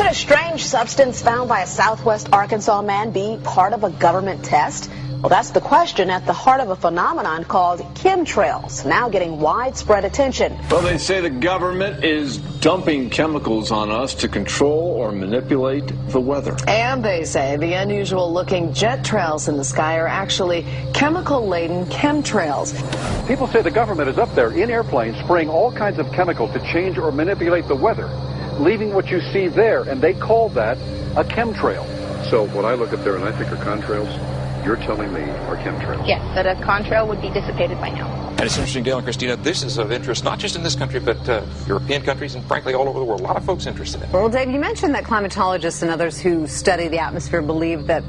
Could a strange substance found by a southwest Arkansas man be part of a government test? Well, that's the question at the heart of a phenomenon called chemtrails, now getting widespread attention. Well, they say the government is dumping chemicals on us to control or manipulate the weather. And they say the unusual-looking jet trails in the sky are actually chemical-laden chemtrails. People say the government is up there in airplanes spraying all kinds of chemicals to change or manipulate the weather, leaving what you see there, and they call that a chemtrail. So what I look up there and I think are contrails, you're telling me are chemtrails? Yes, that a contrail would be dissipated by now. And it's interesting, Dale and Christina, this is of interest not just in this country, but European countries and, frankly, all over the world. A lot of folks interested in it. Well, Dave, you mentioned that climatologists and others who study the atmosphere believe that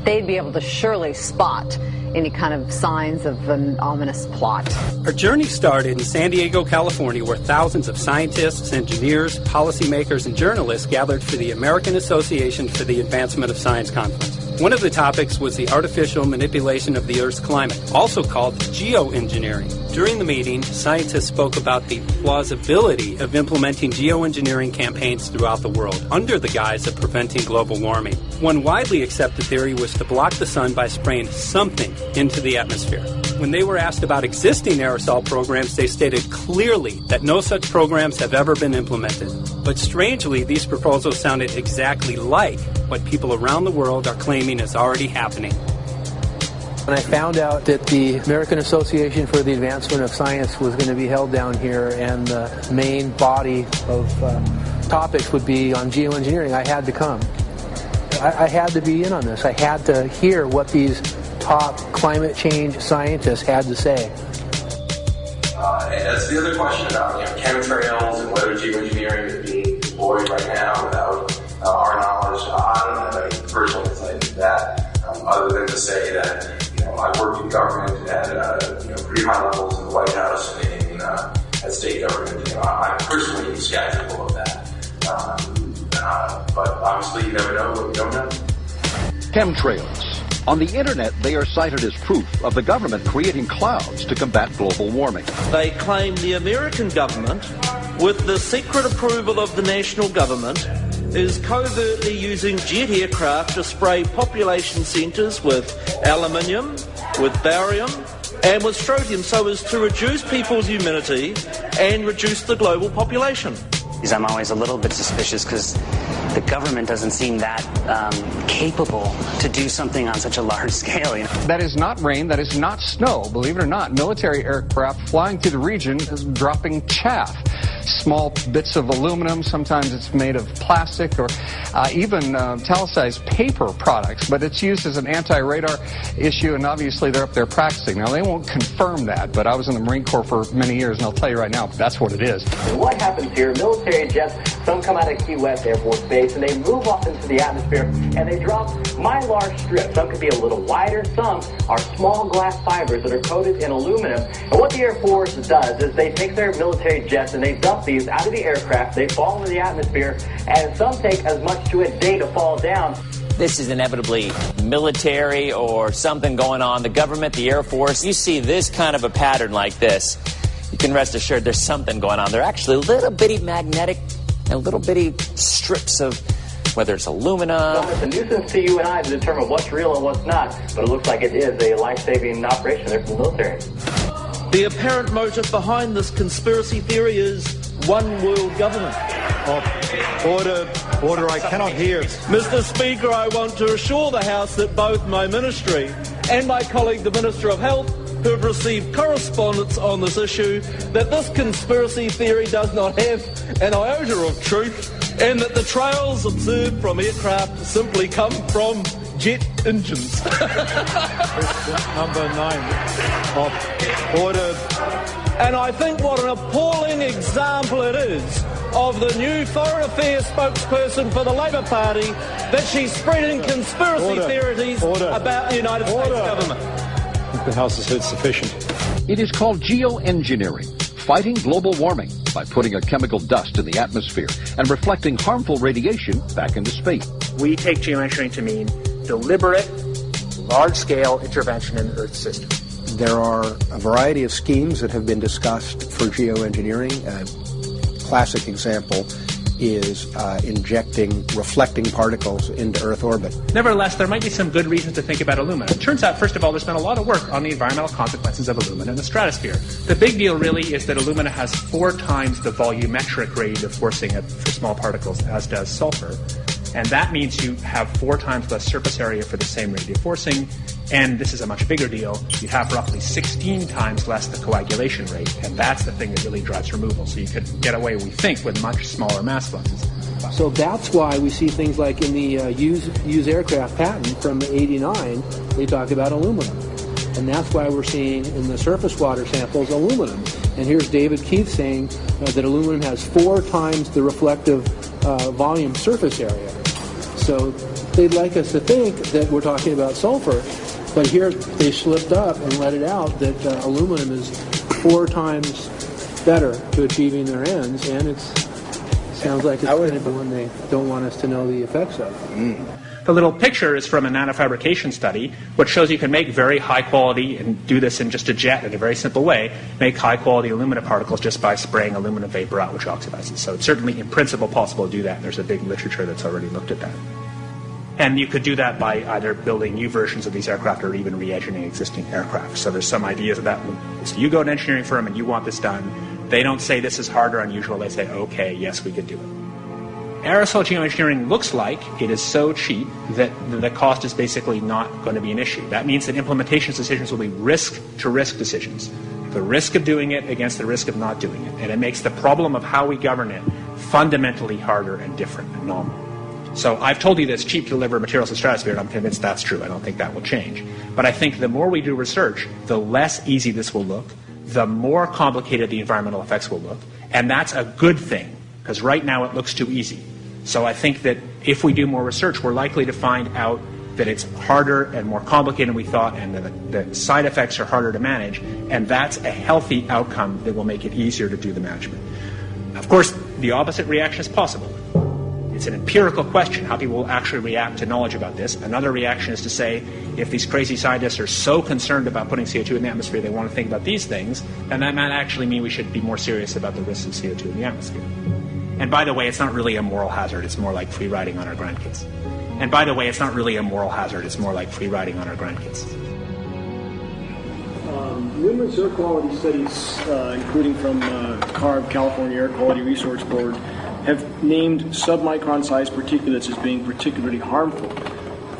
they'd be able to surely spot any kind of signs of an ominous plot. Our journey started in San Diego, California, where thousands of scientists, engineers, policymakers, and journalists gathered for the American Association for the Advancement of Science Conference. One of the topics was the artificial manipulation of the Earth's climate, also called geoengineering. During the meeting, scientists spoke about the plausibility of implementing geoengineering campaigns throughout the world under the guise of preventing global warming. One widely accepted theory was to block the sun by spraying something into the atmosphere. When they were asked about existing aerosol programs, they stated clearly that no such programs have ever been implemented. But strangely, these proposals sounded exactly like what people around the world are claiming is already happening. When I found out that the American Association for the Advancement of Science was going to be held down here and the main body of topics would be on geoengineering, I had to come. I had to be in on this. I had to hear what these top climate change scientists had to say. And that's the other question about chemtrails and whether geoengineering is being deployed right now without our knowledge. I don't have any personal insight into that, other than to say that I worked in government at pretty high levels in the White House and at state government. I'm personally skeptical of that. But obviously, you never know what you don't know. Chemtrails. On the internet, they are cited as proof of the government creating clouds to combat global warming. They claim the American government, with the secret approval of the national government, is covertly using jet aircraft to spray population centres with aluminium, with barium, and with strontium so as to reduce people's humidity and reduce the global population. I'm always a little bit suspicious because the government doesn't seem that capable to do something on such a large scale. That is not rain, that is not snow. Believe it or not, military aircraft flying through the region is dropping chaff. Small bits of aluminum, sometimes it's made of plastic or even talicized paper products, but it's used as an anti-radar issue, and obviously they're up there practicing. Now, they won't confirm that, but I was in the Marine Corps for many years, and I'll tell you right now, that's what it is. And what happens here, military jets, some come out of Key West Air Force Base, and they move off into the atmosphere, and they drop mylar strips. Some could be a little wider, some are small glass fibers that are coated in aluminum. And what the Air Force does is they take their military jets and they dump these out of the aircraft, they fall into the atmosphere, and some take as much to a day to fall down. This is inevitably military or something going on. The government, the Air Force, you see this kind of a pattern like this, you can rest assured there's something going on. They're actually little bitty magnetic and little bitty strips of, whether it's aluminum. It's a nuisance to you and I to determine what's real and what's not, but it looks like it is a life-saving operation there for the military. The apparent motive behind this conspiracy theory is one world government. Order, I cannot hear. Mr. Speaker, I want to assure the House that both my ministry and my colleague, the Minister of Health, who have received correspondence on this issue, that this conspiracy theory does not have an iota of truth, and that the trails observed from aircraft simply come from jet engines. Number 9 of order. And I think what an appalling example it is of the new Foreign Affairs spokesperson for the Labour Party that she's spreading conspiracy theories about the United States government. I think the House has heard sufficient. It is called geoengineering, fighting global warming by putting a chemical dust in the atmosphere and reflecting harmful radiation back into space. We take geoengineering to mean deliberate, large-scale intervention in the Earth system. There are a variety of schemes that have been discussed for geoengineering. A classic example is injecting reflecting particles into Earth orbit. Nevertheless, there might be some good reasons to think about alumina. It turns out, first of all, there's been a lot of work on the environmental consequences of alumina in the stratosphere. The big deal really is that alumina has 4 times the volumetric rate of forcing for small particles as does sulfur. And that means you have 4 times less surface area for the same rate of forcing. And this is a much bigger deal. You have roughly 16 times less the coagulation rate. And that's the thing that really drives removal. So you could get away, we think, with much smaller mass fluxes. So that's why we see things like in the used aircraft patent from '89, they talk about aluminum. And that's why we're seeing in the surface water samples aluminum. And here's David Keith saying that aluminum has 4 times the reflective volume surface area. So they'd like us to think that we're talking about sulfur, but here they slipped up and let it out that aluminum is 4 times better to achieving their ends, and it sounds like it's kind of the one they don't want us to know the effects of. The little picture is from a nanofabrication study, which shows you can make very high quality, and do this in just a jet in a very simple way, make high quality alumina particles just by spraying aluminum vapor out, which oxidizes. So it's certainly in principle possible to do that, and there's a big literature that's already looked at that. And you could do that by either building new versions of these aircraft or even re-engineering existing aircraft. So there's some ideas of that. So you go to an engineering firm and you want this done. They don't say this is hard or unusual. They say, okay, yes, we could do it. Aerosol geoengineering looks like it is so cheap that the cost is basically not going to be an issue. That means that implementation decisions will be risk-to-risk decisions. The risk of doing it against the risk of not doing it. And it makes the problem of how we govern it fundamentally harder and different and novel. So I've told you that it's cheap to deliver materials to the stratosphere, and I'm convinced that's true. I don't think that will change. But I think the more we do research, the less easy this will look, the more complicated the environmental effects will look. And that's a good thing, because right now it looks too easy. So I think that if we do more research, we're likely to find out that it's harder and more complicated than we thought, and the side effects are harder to manage. And that's a healthy outcome that will make it easier to do the management. Of course, the opposite reaction is possible. It's an empirical question, how people will actually react to knowledge about this. Another reaction is to say, if these crazy scientists are so concerned about putting CO2 in the atmosphere, they want to think about these things, then that might actually mean we should be more serious about the risks of CO2 in the atmosphere. And by the way, it's not really a moral hazard. It's more like free riding on our grandkids. And by the way, it's not really a moral hazard. It's more like free riding on our grandkids. Numerous air quality studies, including from CARB, California Air Quality Resource Board, have named submicron-sized particulates as being particularly harmful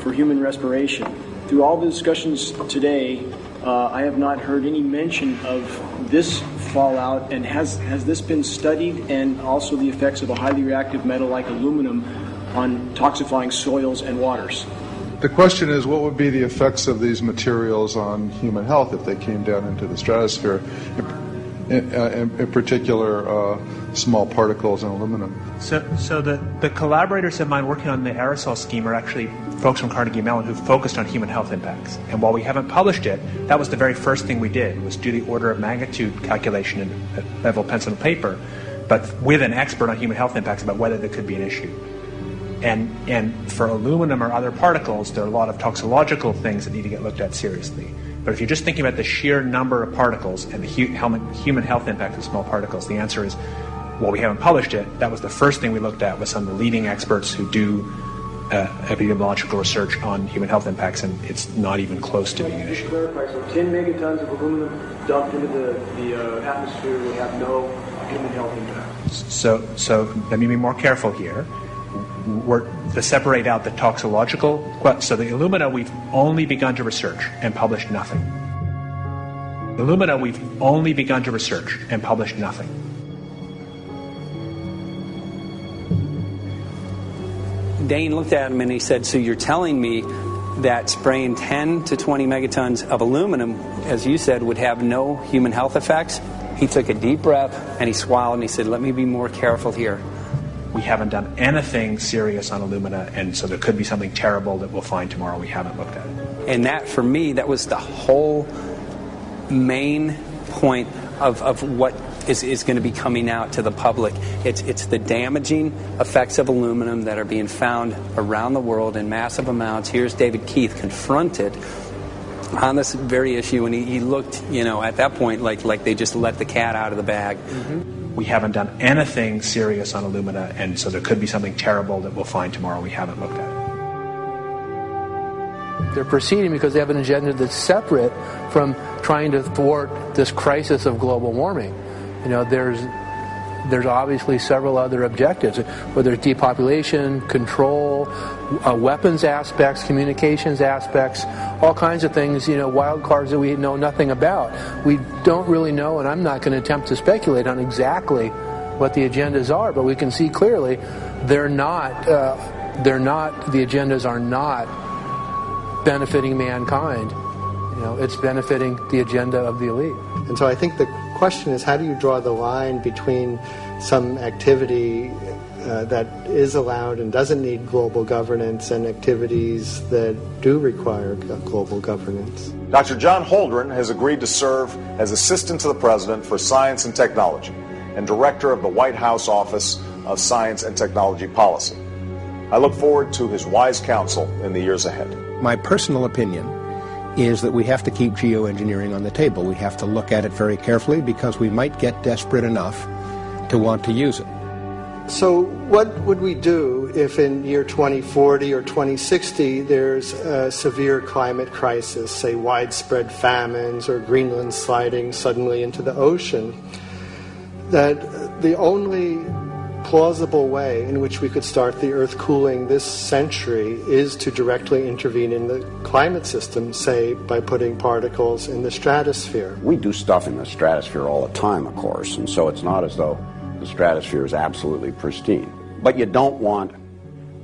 for human respiration. Through all the discussions today, I have not heard any mention of this fallout, and has this been studied, and also the effects of a highly reactive metal like aluminum on toxifying soils and waters? The question is, what would be the effects of these materials on human health if they came down into the stratosphere, in particular small particles and aluminum? So the collaborators of mine working on the aerosol scheme are actually folks from Carnegie Mellon who focused on human health impacts. And while we haven't published it, that was the very first thing we did, was do the order of magnitude calculation in level pencil and paper, but with an expert on human health impacts about whether there could be an issue. And for aluminum or other particles, there are a lot of toxicological things that need to get looked at seriously. But if you're just thinking about the sheer number of particles and the human health impact of small particles, the answer is, well, we haven't published it. That was the first thing we looked at with some of the leading experts who do epidemiological research on human health impacts, and it's not even close to being an issue. To clarify, so 10 megatons of aluminum dumped into the atmosphere would have no human health impact. So let me be more careful here. We're to separate out the toxicological. So the alumina, we've only begun to research and published nothing. Alumina, we've only begun to research and published nothing. Dane looked at him and he said, so you're telling me that spraying 10 to 20 megatons of aluminum, as you said, would have no human health effects? He took a deep breath and he swallowed and he said, let me be more careful here. We haven't done anything serious on alumina, and so there could be something terrible that we'll find tomorrow we haven't looked at it. And that, for me, that was the whole main point of what is going to be coming out to the public. It's the damaging effects of aluminum that are being found around the world in massive amounts. Here's David Keith confronted on this very issue, and he looked, at that point like they just let the cat out of the bag. Mm-hmm. we haven't done anything serious on Illumina, and so there could be something terrible that we'll find tomorrow we haven't looked at. They're proceeding because they have an agenda that's separate from trying to thwart this crisis of global warming. You know, there's obviously several other objectives, whether it's depopulation, control, weapons aspects, communications aspects, all kinds of things, you know, wild cards that we know nothing about. We don't really know, and I'm not going to attempt to speculate on exactly what the agendas are, but we can see clearly the agendas are not benefiting mankind. You know, it's benefiting the agenda of the elite. And so I think the question is, how do you draw the line between some activity that is allowed and doesn't need global governance and activities that do require global governance? Dr. John Holdren has agreed to serve as Assistant to the President for Science and Technology and Director of the White House Office of Science and Technology Policy. I look forward to his wise counsel in the years ahead. My personal opinion is that we have to keep geoengineering on the table. We have to look at it very carefully because we might get desperate enough to want to use it. So what would we do if in year 2040 or 2060 there's a severe climate crisis, say widespread famines or Greenland sliding suddenly into the ocean, that the only plausible way in which we could start the Earth cooling this century is to directly intervene in the climate system, say by putting particles in the stratosphere? We do stuff in the stratosphere all the time, of course, and so it's not as though the stratosphere is absolutely pristine. But you don't want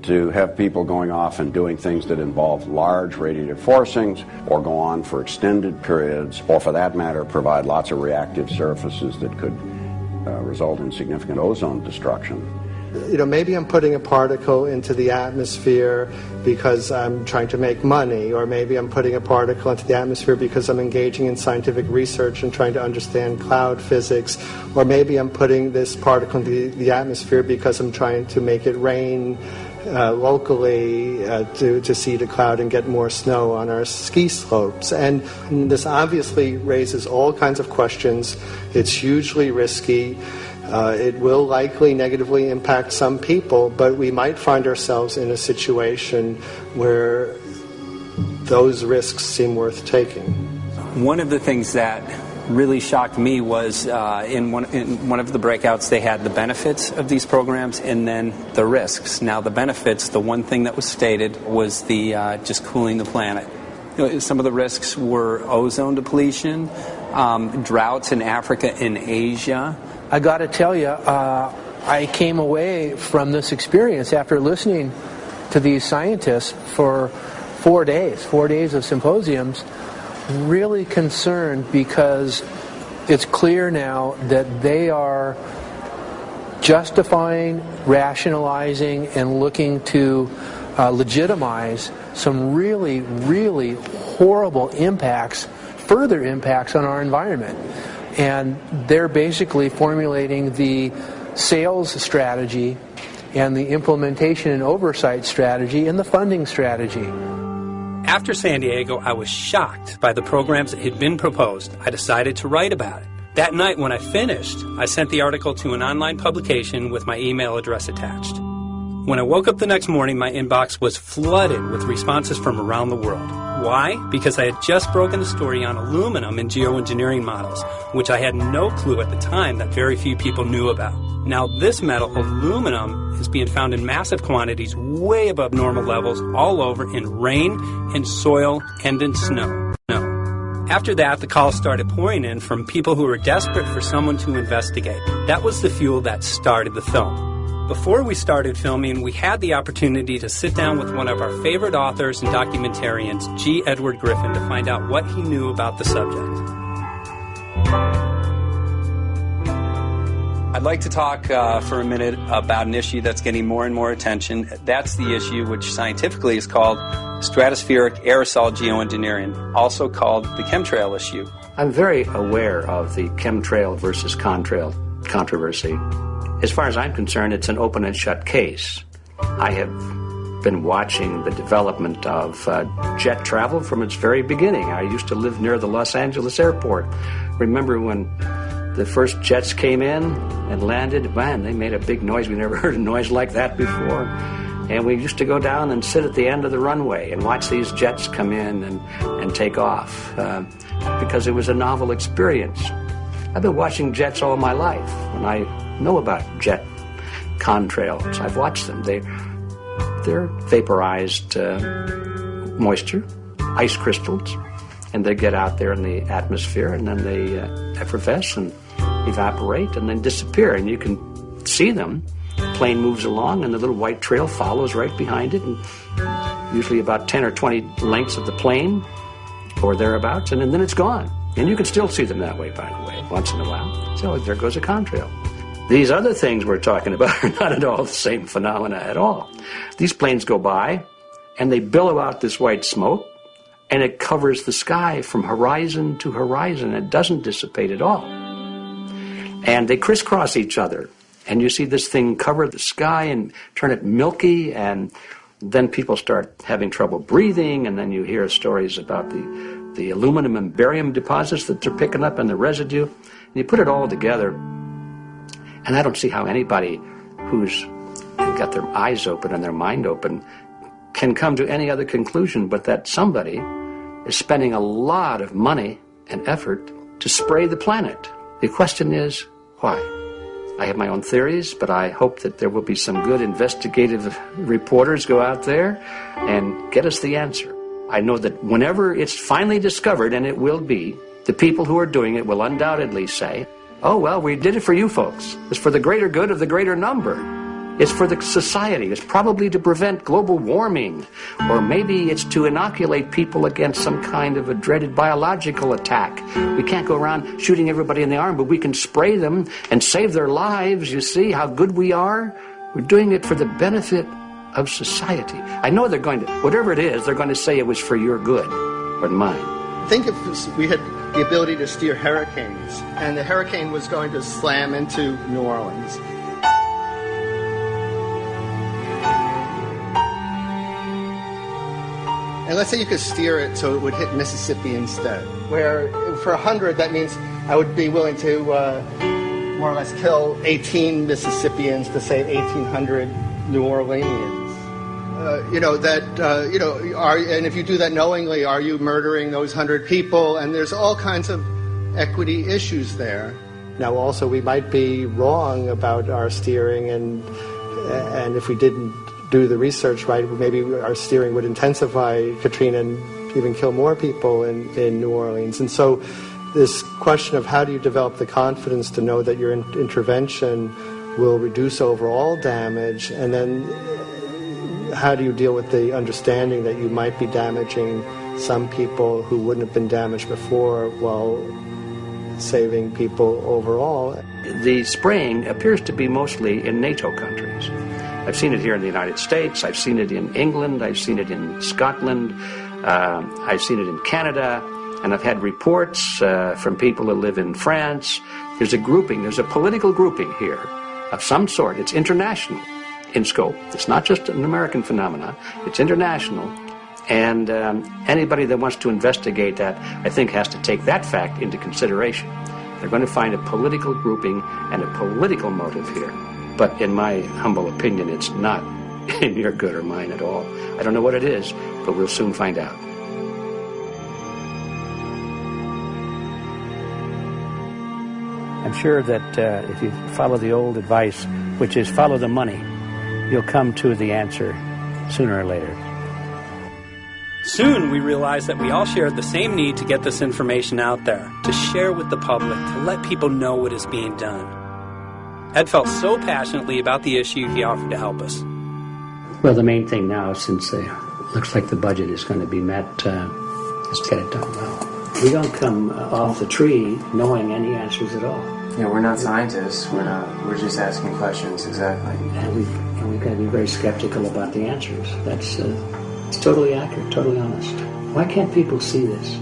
to have people going off and doing things that involve large radiative forcings or go on for extended periods, or for that matter provide lots of reactive surfaces that could result in significant ozone destruction. You know, maybe I'm putting a particle into the atmosphere because I'm trying to make money, or maybe I'm putting a particle into the atmosphere because I'm engaging in scientific research and trying to understand cloud physics, or maybe I'm putting this particle into the atmosphere because I'm trying to make it rain locally to seed a cloud and get more snow on our ski slopes. And this obviously raises all kinds of questions. It's hugely risky. It will likely negatively impact some people, but we might find ourselves in a situation where those risks seem worth taking. One of the things that really shocked me was in one of the breakouts they had the benefits of these programs and then the risks. Now the benefits, the one thing that was stated was the just cooling the planet. You know, some of the risks were ozone depletion, droughts in Africa and Asia. I got to tell you, I came away from this experience after listening to these scientists for 4 days of symposiums, really concerned because it's clear now that they are justifying, rationalizing, and looking to legitimize some really, really horrible impacts, further impacts on our environment. And they're basically formulating the sales strategy and the implementation and oversight strategy and the funding strategy. After San Diego, I was shocked by the programs that had been proposed. I decided to write about it. That night when I finished, I sent the article to an online publication with my email address attached. When I woke up the next morning, my inbox was flooded with responses from around the world. Why? Because I had just broken the story on aluminum in geoengineering models, which I had no clue at the time that very few people knew about. Now, this metal, aluminum, is being found in massive quantities way above normal levels all over in rain, in soil, and in snow. After that, the calls started pouring in from people who were desperate for someone to investigate. That was the fuel that started the film. Before we started filming, we had the opportunity to sit down with one of our favorite authors and documentarians, G. Edward Griffin, to find out what he knew about the subject. I'd like to talk for a minute about an issue that's getting more and more attention. That's the issue which scientifically is called stratospheric aerosol geoengineering, also called the chemtrail issue. I'm very aware of the chemtrail versus contrail controversy. As far as I'm concerned, it's an open and shut case. I have been watching the development of jet travel from its very beginning. I used to live near the Los Angeles airport. Remember when the first jets came in and landed, man, they made a big noise. We never heard a noise like that before. And we used to go down and sit at the end of the runway and watch these jets come in and take off because it was a novel experience. I've been watching jets all my life, and I know about jet contrails. I've watched them. They're vaporized moisture, ice crystals, and they get out there in the atmosphere, and then they effervesce and evaporate and then disappear, and you can see them. The plane moves along, and the little white trail follows right behind it, and usually about 10 or 20 lengths of the plane or thereabouts, and then it's gone. And you can still see them that way, by the way, once in a while. So there goes a contrail. These other things we're talking about are not at all the same phenomena at all. These planes go by, and they billow out this white smoke, and it covers the sky from horizon to horizon. It doesn't dissipate at all. And they crisscross each other. And you see this thing cover the sky and turn it milky, and then people start having trouble breathing, and then you hear stories about the aluminum and barium deposits that they're picking up and the residue. And you put it all together, and I don't see how anybody who's got their eyes open and their mind open can come to any other conclusion but that somebody is spending a lot of money and effort to spray the planet. The question is, why? I have my own theories, but I hope that there will be some good investigative reporters go out there and get us the answer. I know that whenever it's finally discovered, and it will be, the people who are doing it will undoubtedly say, oh, well, we did it for you folks. It's for the greater good of the greater number. It's for the society. It's probably to prevent global warming. Or maybe it's to inoculate people against some kind of a dreaded biological attack. We can't go around shooting everybody in the arm, but we can spray them and save their lives. You see how good we are? We're doing it for the benefit of society. I know they're going to, whatever it is, they're going to say it was for your good or mine. Think if we had the ability to steer hurricanes, and the hurricane was going to slam into New Orleans. And let's say you could steer it so it would hit Mississippi instead, where for 100, that means I would be willing to more or less kill 18 Mississippians to save 1,800 New Orleanians. And if you do that knowingly, are you murdering those 100 people? And there's all kinds of equity issues there. Now, also, we might be wrong about our steering, and if we didn't do the research right, maybe our steering would intensify Katrina and even kill more people in New Orleans. And so this question of how do you develop the confidence to know that your intervention will reduce overall damage, and then how do you deal with the understanding that you might be damaging some people who wouldn't have been damaged before while saving people overall? The spraying appears to be mostly in NATO countries. I've seen it here in the United States. I've seen it in England. I've seen it in Scotland. I've seen it in Canada. And I've had reports from people who live in France. There's a political grouping here of some sort. It's international in scope. It's not just an American phenomenon. It's international. And anybody that wants to investigate that, I think, has to take that fact into consideration. They're going to find a political grouping and a political motive here. But in my humble opinion, it's not in your good or mine at all. I don't know what it is, but we'll soon find out. I'm sure that if you follow the old advice, which is follow the money, you'll come to the answer sooner or later. Soon we realized that we all shared the same need to get this information out there, to share with the public, to let people know what is being done. Ed felt so passionately about the issue, he offered to help us. Well, the main thing now, since it looks like the budget is going to be met, is to get it done well. We don't come off the tree knowing any answers at all. Yeah, we're not scientists. We're just asking questions, exactly. And we've got to be very skeptical about the answers. That's it's totally accurate, totally honest. Why can't people see this?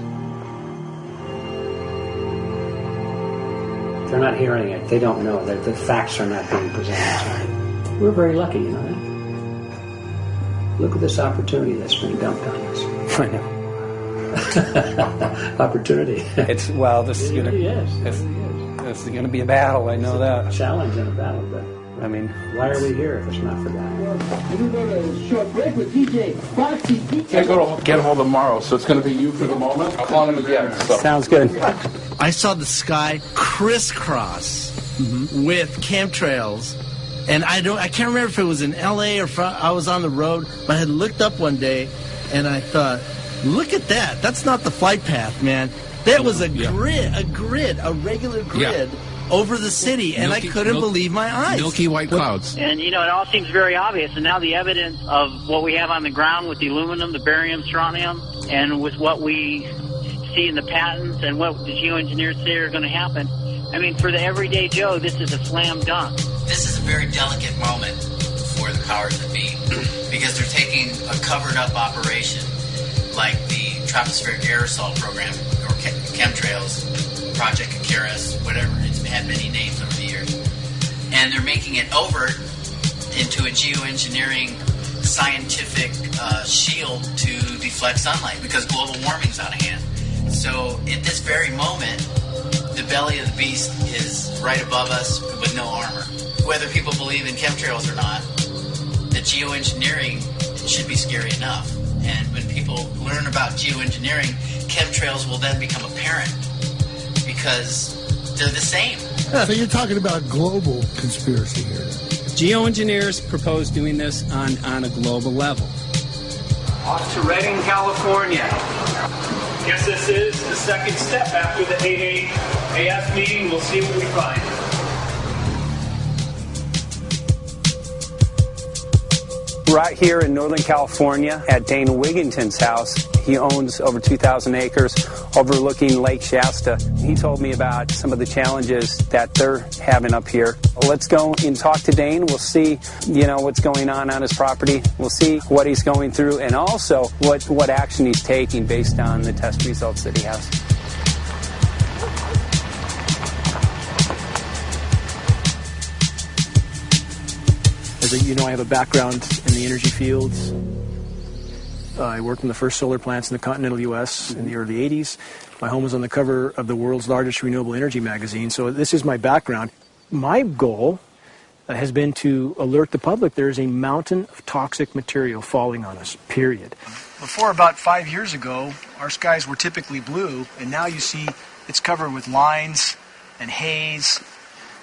They're not hearing it. They don't know that the facts are not being presented. We're very lucky, you know that? Look at this opportunity that's been dumped on us. I know. Opportunity. It's, well, this is it going to... Yes. This is going to be a battle, I know that. Challenge and a battle, but I mean, why are we here if it's not for that? We're going to short break with DJ Foxy. I go to get him all tomorrow, so it's going to be you for the moment. I'll call him again. So. Sounds good. I saw the sky crisscross with chemtrails, and I can't remember if it was in L.A. or I was on the road, but I had looked up one day, and I thought, look at that. That's not the flight path, man. That was a regular grid. Yeah. Over the city, and I couldn't believe my eyes. Milky white clouds. And, it all seems very obvious. And now the evidence of what we have on the ground with the aluminum, the barium, strontium, and with what we see in the patents and what the geoengineers say are going to happen, I mean, for the everyday Joe, this is a slam dunk. This is a very delicate moment for the powers that be because they're taking a covered-up operation like the tropospheric aerosol program or chemtrails, Project Icarus, whatever. It's had many names over the years. And they're making it overt into a geoengineering scientific shield to deflect sunlight because global warming's out of hand. So at this very moment, the belly of the beast is right above us with no armor. Whether people believe in chemtrails or not, the geoengineering should be scary enough. And when people learn about geoengineering, chemtrails will then become apparent because they're the same. So you're talking about global conspiracy here. Geoengineers propose doing this on a global level. Off to Redding, California. Guess this is the second step after the AAAF meeting. We'll see what we find. Right here in Northern California at Dane Wigington's house. He owns over 2,000 acres overlooking Lake Shasta. He told me about some of the challenges that they're having up here. Let's go and talk to Dane. We'll see, what's going on his property. We'll see what he's going through and also what action he's taking based on the test results that he has. As you know, I have a background in the energy fields. I worked in the first solar plants in the continental U.S. in the early 80s. My home was on the cover of the world's largest renewable energy magazine, so this is my background. My goal has been to alert the public there is a mountain of toxic material falling on us, period. Before about 5 years ago, our skies were typically blue, and now you see it's covered with lines and haze.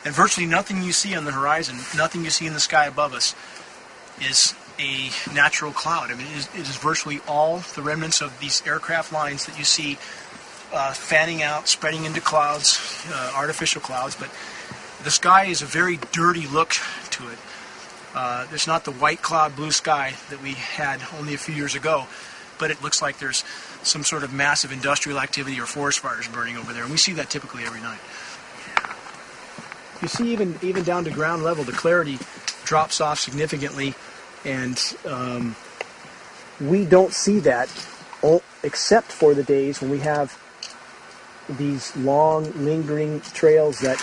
And virtually nothing you see on the horizon, nothing you see in the sky above us is a natural cloud. I mean, it is virtually all the remnants of these aircraft lines that you see fanning out, spreading into clouds, artificial clouds. But the sky is a very dirty look to it. There's not the white cloud blue sky that we had only a few years ago, but it looks like there's some sort of massive industrial activity or forest fires burning over there. And we see that typically every night. You see, even down to ground level, the clarity drops off significantly, and we don't see that except for the days when we have these long, lingering trails that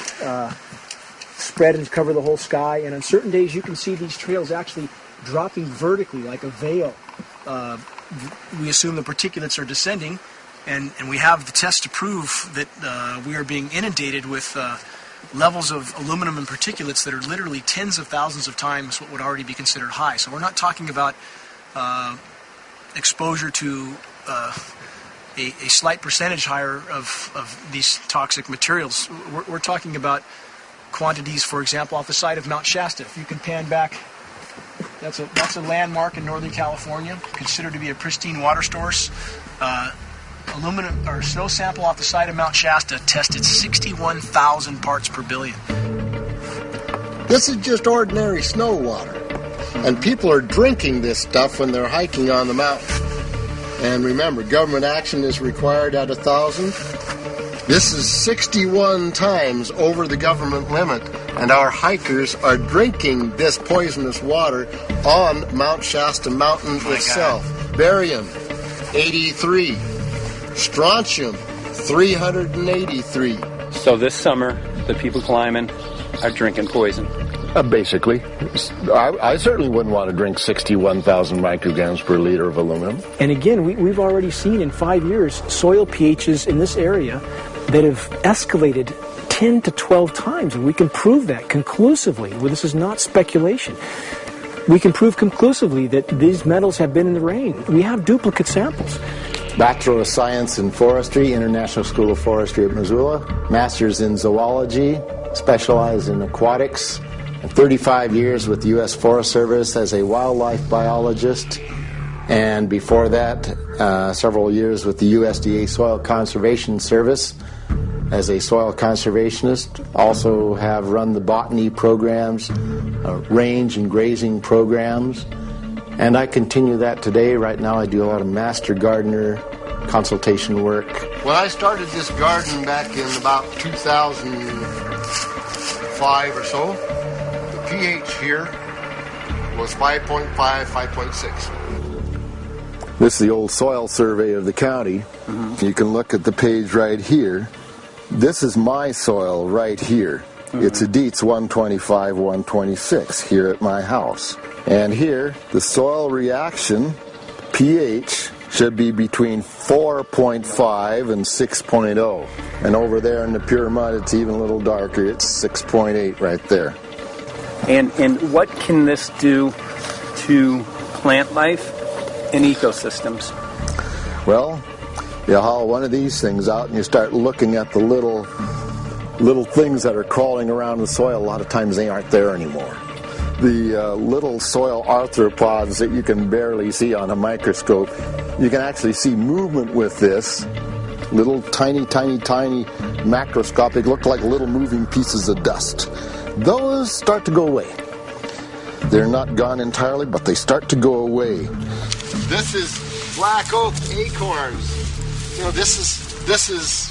spread and cover the whole sky. And on certain days, you can see these trails actually dropping vertically like a veil. We assume the particulates are descending, and we have the test to prove that we are being inundated with levels of aluminum and particulates that are literally tens of thousands of times what would already be considered high. So we're not talking about exposure to a slight percentage higher of these toxic materials. We're talking about quantities, for example, off the side of Mount Shasta. If you can pan back, that's a landmark in Northern California, considered to be a pristine water source. Aluminum or snow sample off the side of Mount Shasta tested 61,000 parts per billion. This is just ordinary snow water, and people are drinking this stuff when they're hiking on the mountain. And remember, government action is required at 1,000. This is 61 times over the government limit, and our hikers are drinking this poisonous water on Mount Shasta Mountain itself. Barium, 83. Strontium, 383. So this summer, the people climbing are drinking poison. Basically. I certainly wouldn't want to drink 61,000 micrograms per liter of aluminum. And again, we've already seen in 5 years soil pHs in this area that have escalated 10 to 12 times, and we can prove that conclusively. Well, this is not speculation. We can prove conclusively that these metals have been in the rain. We have duplicate samples. Bachelor of Science in Forestry, International School of Forestry at Missoula. Master's in Zoology, specialized in aquatics. And 35 years with the U.S. Forest Service as a wildlife biologist. And before that, several years with the USDA Soil Conservation Service as a soil conservationist. Also have run the botany programs, range and grazing programs. And I continue that today. Right now I do a lot of master gardener consultation work. When I started this garden back in about 2005 or so, the pH here was 5.5, 5.6. This is the old soil survey of the county. You can look at the page right here. This is my soil right here. It's a Dietz 125, 126 here at my house. And here, the soil reaction pH should be between 4.5 and 6.0. And over there in the pure mud, it's even a little darker. It's 6.8 right there. And what can this do to plant life and ecosystems? Well, you haul one of these things out and you start looking at the little things that are crawling around the soil. A lot of times they aren't there anymore. The little soil arthropods that you can barely see on a microscope, you can actually see movement with this. Little tiny macroscopic, look like little moving pieces of dust. Those start to go away. They're not gone entirely, but they start to go away. This is black oak acorns. You know, this is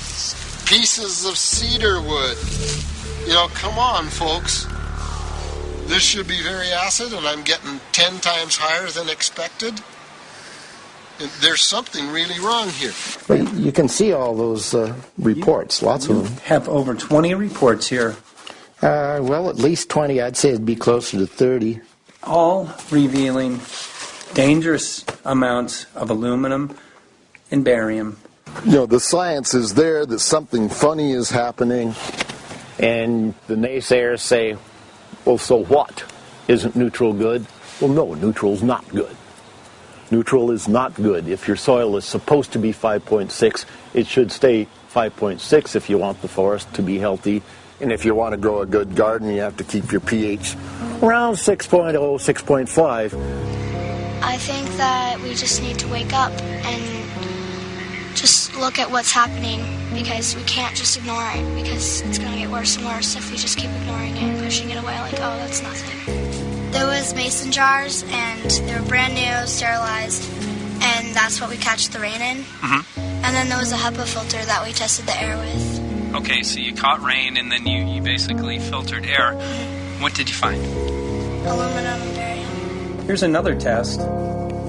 pieces of cedar wood. You know, come on, folks. This should be very acid, and I'm getting 10 times higher than expected. There's something really wrong here. But you can see all those reports, lots of them. Have over 20 reports here. Well, at least 20. I'd say it'd be closer to 30. All revealing dangerous amounts of aluminum and barium. You know, the science is there that something funny is happening. And the naysayers say, well, so what? Isn't neutral good? Well, no, neutral's not good. Neutral is not good. If your soil is supposed to be 5.6, it should stay 5.6 if you want the forest to be healthy. And if you want to grow a good garden, you have to keep your pH around 6.0, 6.5. I think that we just need to wake up and just look at what's happening, because we can't just ignore it, because it's going to get worse and worse if we just keep ignoring it and pushing it away like, oh, that's nothing. There was mason jars, and they were brand new, sterilized, and that's what we catch the rain in. And then there was a HEPA filter that we tested the air with. Okay, so you caught rain and then you basically filtered air. What did you find? Aluminum and barium. Here's another test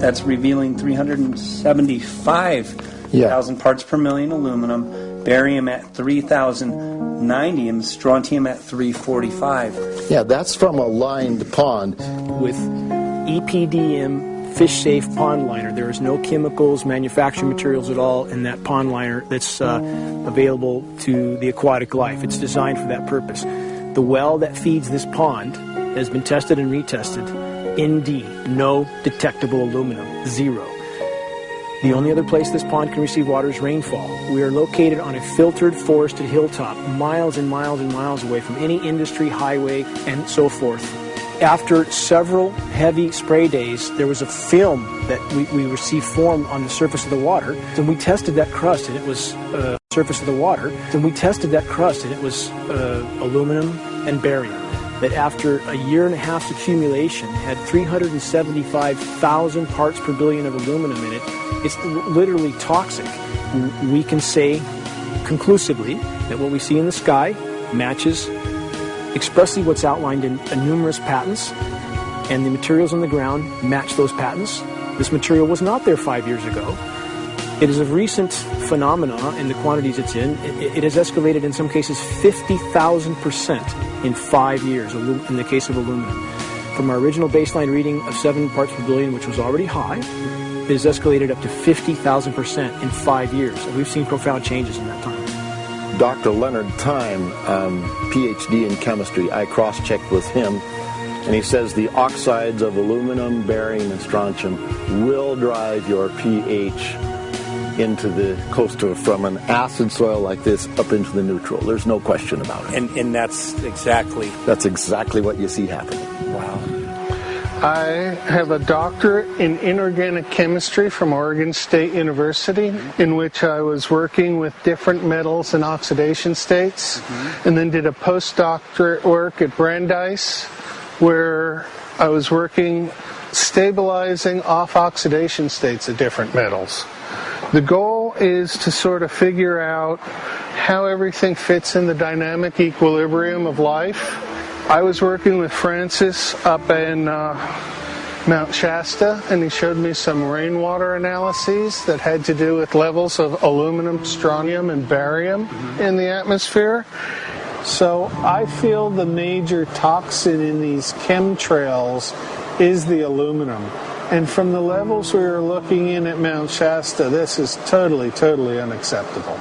that's revealing 375,000 parts per million aluminum, barium at 3,090, and strontium at 345. Yeah, that's from a lined pond. With EPDM fish-safe pond liner. There is no chemicals, manufacturing materials at all in that pond liner that's available to the aquatic life. It's designed for that purpose. The well that feeds this pond has been tested and retested. ND, no detectable aluminum, 0. The only other place this pond can receive water is rainfall. We are located on a filtered, forested hilltop, miles and miles and miles away from any industry, highway, and so forth. After several heavy spray days, there was a film that we received formed on the surface of the water, and we tested that crust, and it was aluminum and barium. That after a year and a half's accumulation had 375,000 parts per billion of aluminum in it. It's literally toxic. We can say conclusively that what we see in the sky matches expressly what's outlined in numerous patents, and the materials on the ground match those patents. This material was not there 5 years ago. It is a recent phenomenon in the quantities it's in. It has escalated in some cases 50,000% in 5 years in the case of aluminum. From our original baseline reading of 7 parts per billion, which was already high, it has escalated up to 50,000% in 5 years. And we've seen profound changes in that time. Dr. Leonard Time, PhD in chemistry, I cross-checked with him, and he says the oxides of aluminum, barium, and strontium will drive your pH into the from an acid soil like this up into the neutral. There's no question about it. And that's exactly what you see happening. Wow. I have a doctorate in inorganic chemistry from Oregon State University, in which I was working with different metals and oxidation states, and then did a postdoctorate work at Brandeis, where I was working stabilizing off-oxidation states of different metals. The goal is to sort of figure out how everything fits in the dynamic equilibrium of life. I was working with Francis up in Mount Shasta, and he showed me some rainwater analyses that had to do with levels of aluminum, strontium, and barium in the atmosphere. So I feel the major toxin in these chemtrails is the aluminum. And from the levels we were looking in at Mount Shasta, this is totally, totally unacceptable.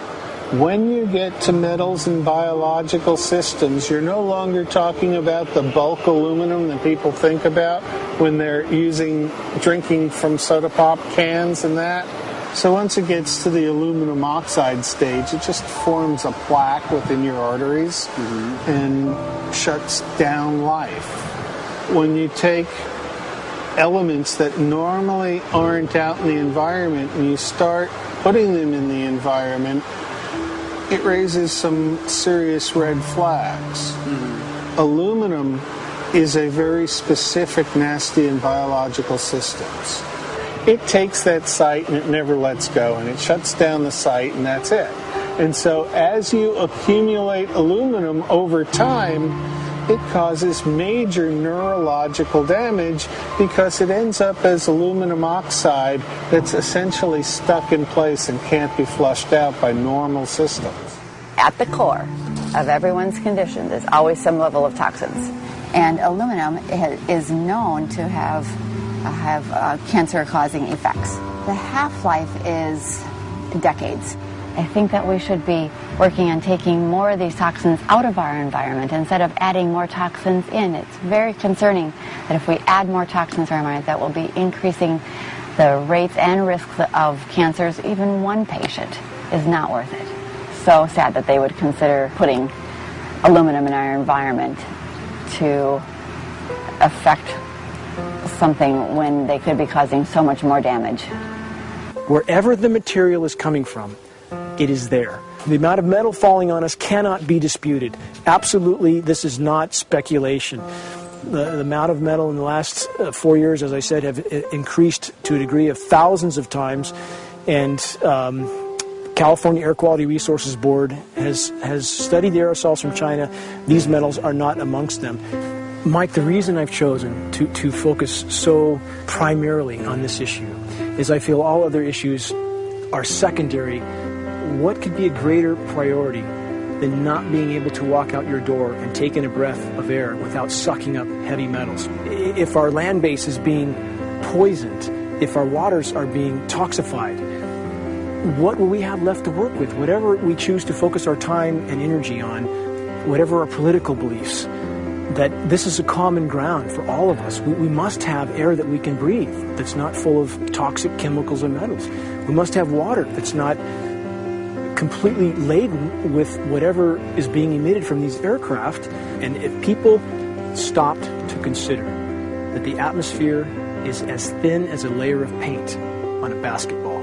When you get to metals and biological systems, you're no longer talking about the bulk aluminum that people think about when they're drinking from soda pop cans and that. So once it gets to the aluminum oxide stage, it just forms a plaque within your arteries and shuts down life. When you take elements that normally aren't out in the environment and you start putting them in the environment, it raises some serious red flags. Aluminum is a very specific, nasty in biological systems. It takes that site and it never lets go, and it shuts down the site, and that's it. And so as you accumulate aluminum over time, it causes major neurological damage because it ends up as aluminum oxide that's essentially stuck in place and can't be flushed out by normal systems. At the core of everyone's condition, there's always some level of toxins. And aluminum is known to have cancer-causing effects. The half-life is decades. I think that we should be working on taking more of these toxins out of our environment instead of adding more toxins in. It's very concerning that if we add more toxins to our environment, that will be increasing the rates and risks of cancers. Even one patient is not worth it. So sad that they would consider putting aluminum in our environment to affect something when they could be causing so much more damage. Wherever the material is coming from, it is there. The amount of metal falling on us cannot be disputed. Absolutely, this is not speculation. The amount of metal in the last 4 years, as I said, have increased to a degree of thousands of times, and California Air Quality Resources Board has studied the aerosols from China. These metals are not amongst them. Mike, the reason I've chosen to focus so primarily on this issue is I feel all other issues are secondary. What could be a greater priority than not being able to walk out your door and take in a breath of air without sucking up heavy metals? If our land base is being poisoned, if our waters are being toxified, what will we have left to work with? Whatever we choose to focus our time and energy on, whatever our political beliefs, that this is a common ground for all of us. We must have air that we can breathe that's not full of toxic chemicals and metals. We must have water that's not completely laden with whatever is being emitted from these aircraft. And if people stopped to consider that the atmosphere is as thin as a layer of paint on a basketball,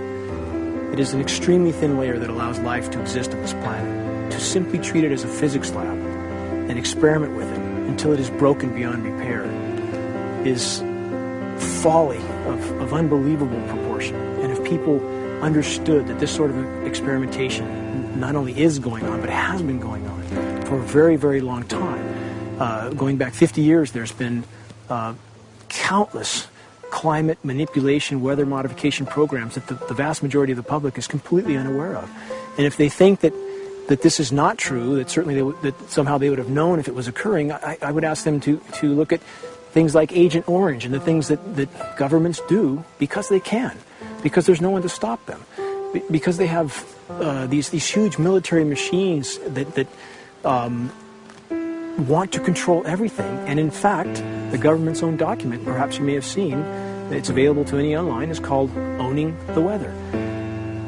it is an extremely thin layer that allows life to exist on this planet. To simply treat it as a physics lab and experiment with it until it is broken beyond repair is folly of unbelievable proportion. And if people understood that this sort of experimentation not only is going on, but has been going on for a very, very long time. Going back 50 years, there's been countless climate manipulation, weather modification programs that the vast majority of the public is completely unaware of. And if they think that this is not true, that certainly that somehow they would have known if it was occurring, I would ask them to look at things like Agent Orange and the things that governments do because they can, because there's no one to stop them, because they have these huge military machines that want to control everything. And in fact, the government's own document, perhaps you may have seen, it's available to any online, is called Owning the Weather,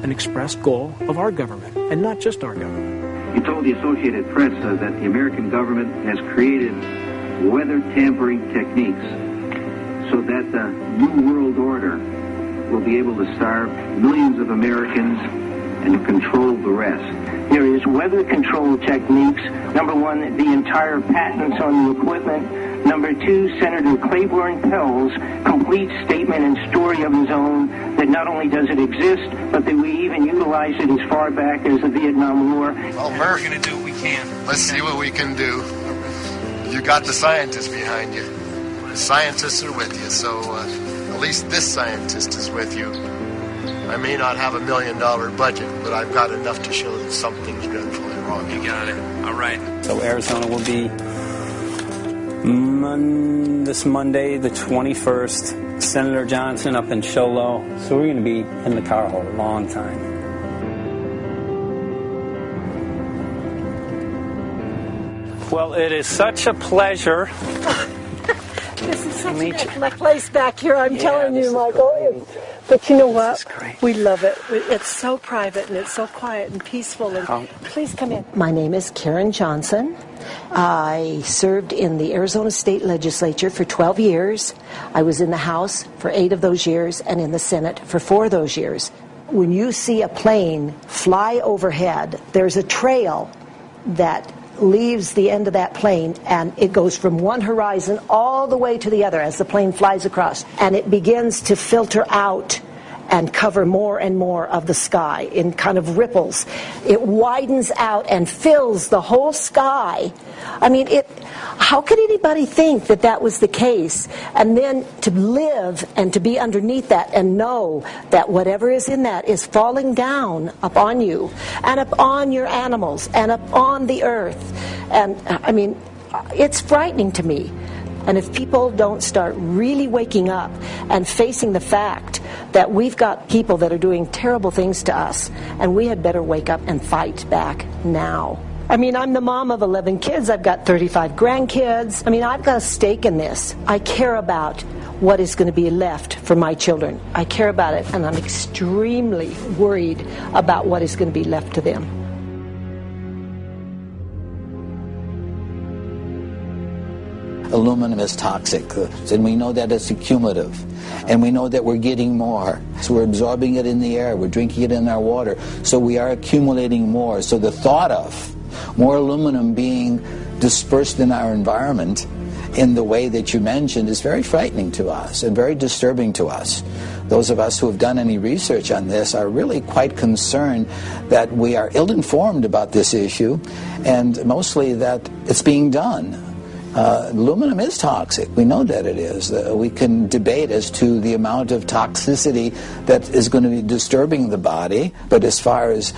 an express goal of our government, and not just our government. He told the Associated Press that the American government has created weather tampering techniques so that the New World Order will be able to starve millions of Americans and control the rest. There is weather control techniques. Number one, the entire patents on the equipment. Number two, Senator Claiborne Pell's complete statement and story of his own that not only does it exist, but that we even utilize it as far back as the Vietnam War. Well, Murph, We're going to do what we can. let's see what we can do. You got the scientists behind you. The scientists are with you, so at least this scientist is with you. I may not have $1 million budget, but I've got enough to show that something's dreadfully wrong. You got it. All right. So Arizona will be this Monday, the 21st. Senator Johnson up in Show Low. So we're going to be in the car hole a long time. Well, it is such a pleasure. This is such a place back here, I'm telling you, Michael. But you know what? We love it. It's so private and it's so quiet and peaceful. And please come in. My name is Karen Johnson. I served in the Arizona State Legislature for 12 years. I was in the House for 8 of those years and in the Senate for 4 of those years. When you see a plane fly overhead, there's a trail that leaves the end of that plane, and it goes from one horizon all the way to the other as the plane flies across, and it begins to filter out and cover more and more of the sky in kind of ripples. It widens out and fills the whole sky. I mean, how could anybody think that that was the case? And then to live and to be underneath that and know that whatever is in that is falling down upon you and upon your animals and upon the earth. And I mean, it's frightening to me. And if people don't start really waking up and facing the fact that we've got people that are doing terrible things to us, and we had better wake up and fight back now. I mean, I'm the mom of 11 kids. I've got 35 grandkids. I mean, I've got a stake in this. I care about what is going to be left for my children. I care about it, and I'm extremely worried about what is going to be left to them. Aluminum is toxic, and we know that it's accumulative, and we know that we're getting more. So we're absorbing it in the air, we're drinking it in our water, so we are accumulating more. So the thought of more aluminum being dispersed in our environment in the way that you mentioned is very frightening to us and very disturbing to us. Those of us who have done any research on this are really quite concerned that we are ill-informed about this issue, and mostly that it's being done. Aluminum is toxic. We know that it is. We can debate as to the amount of toxicity that is going to be disturbing the body, but as far as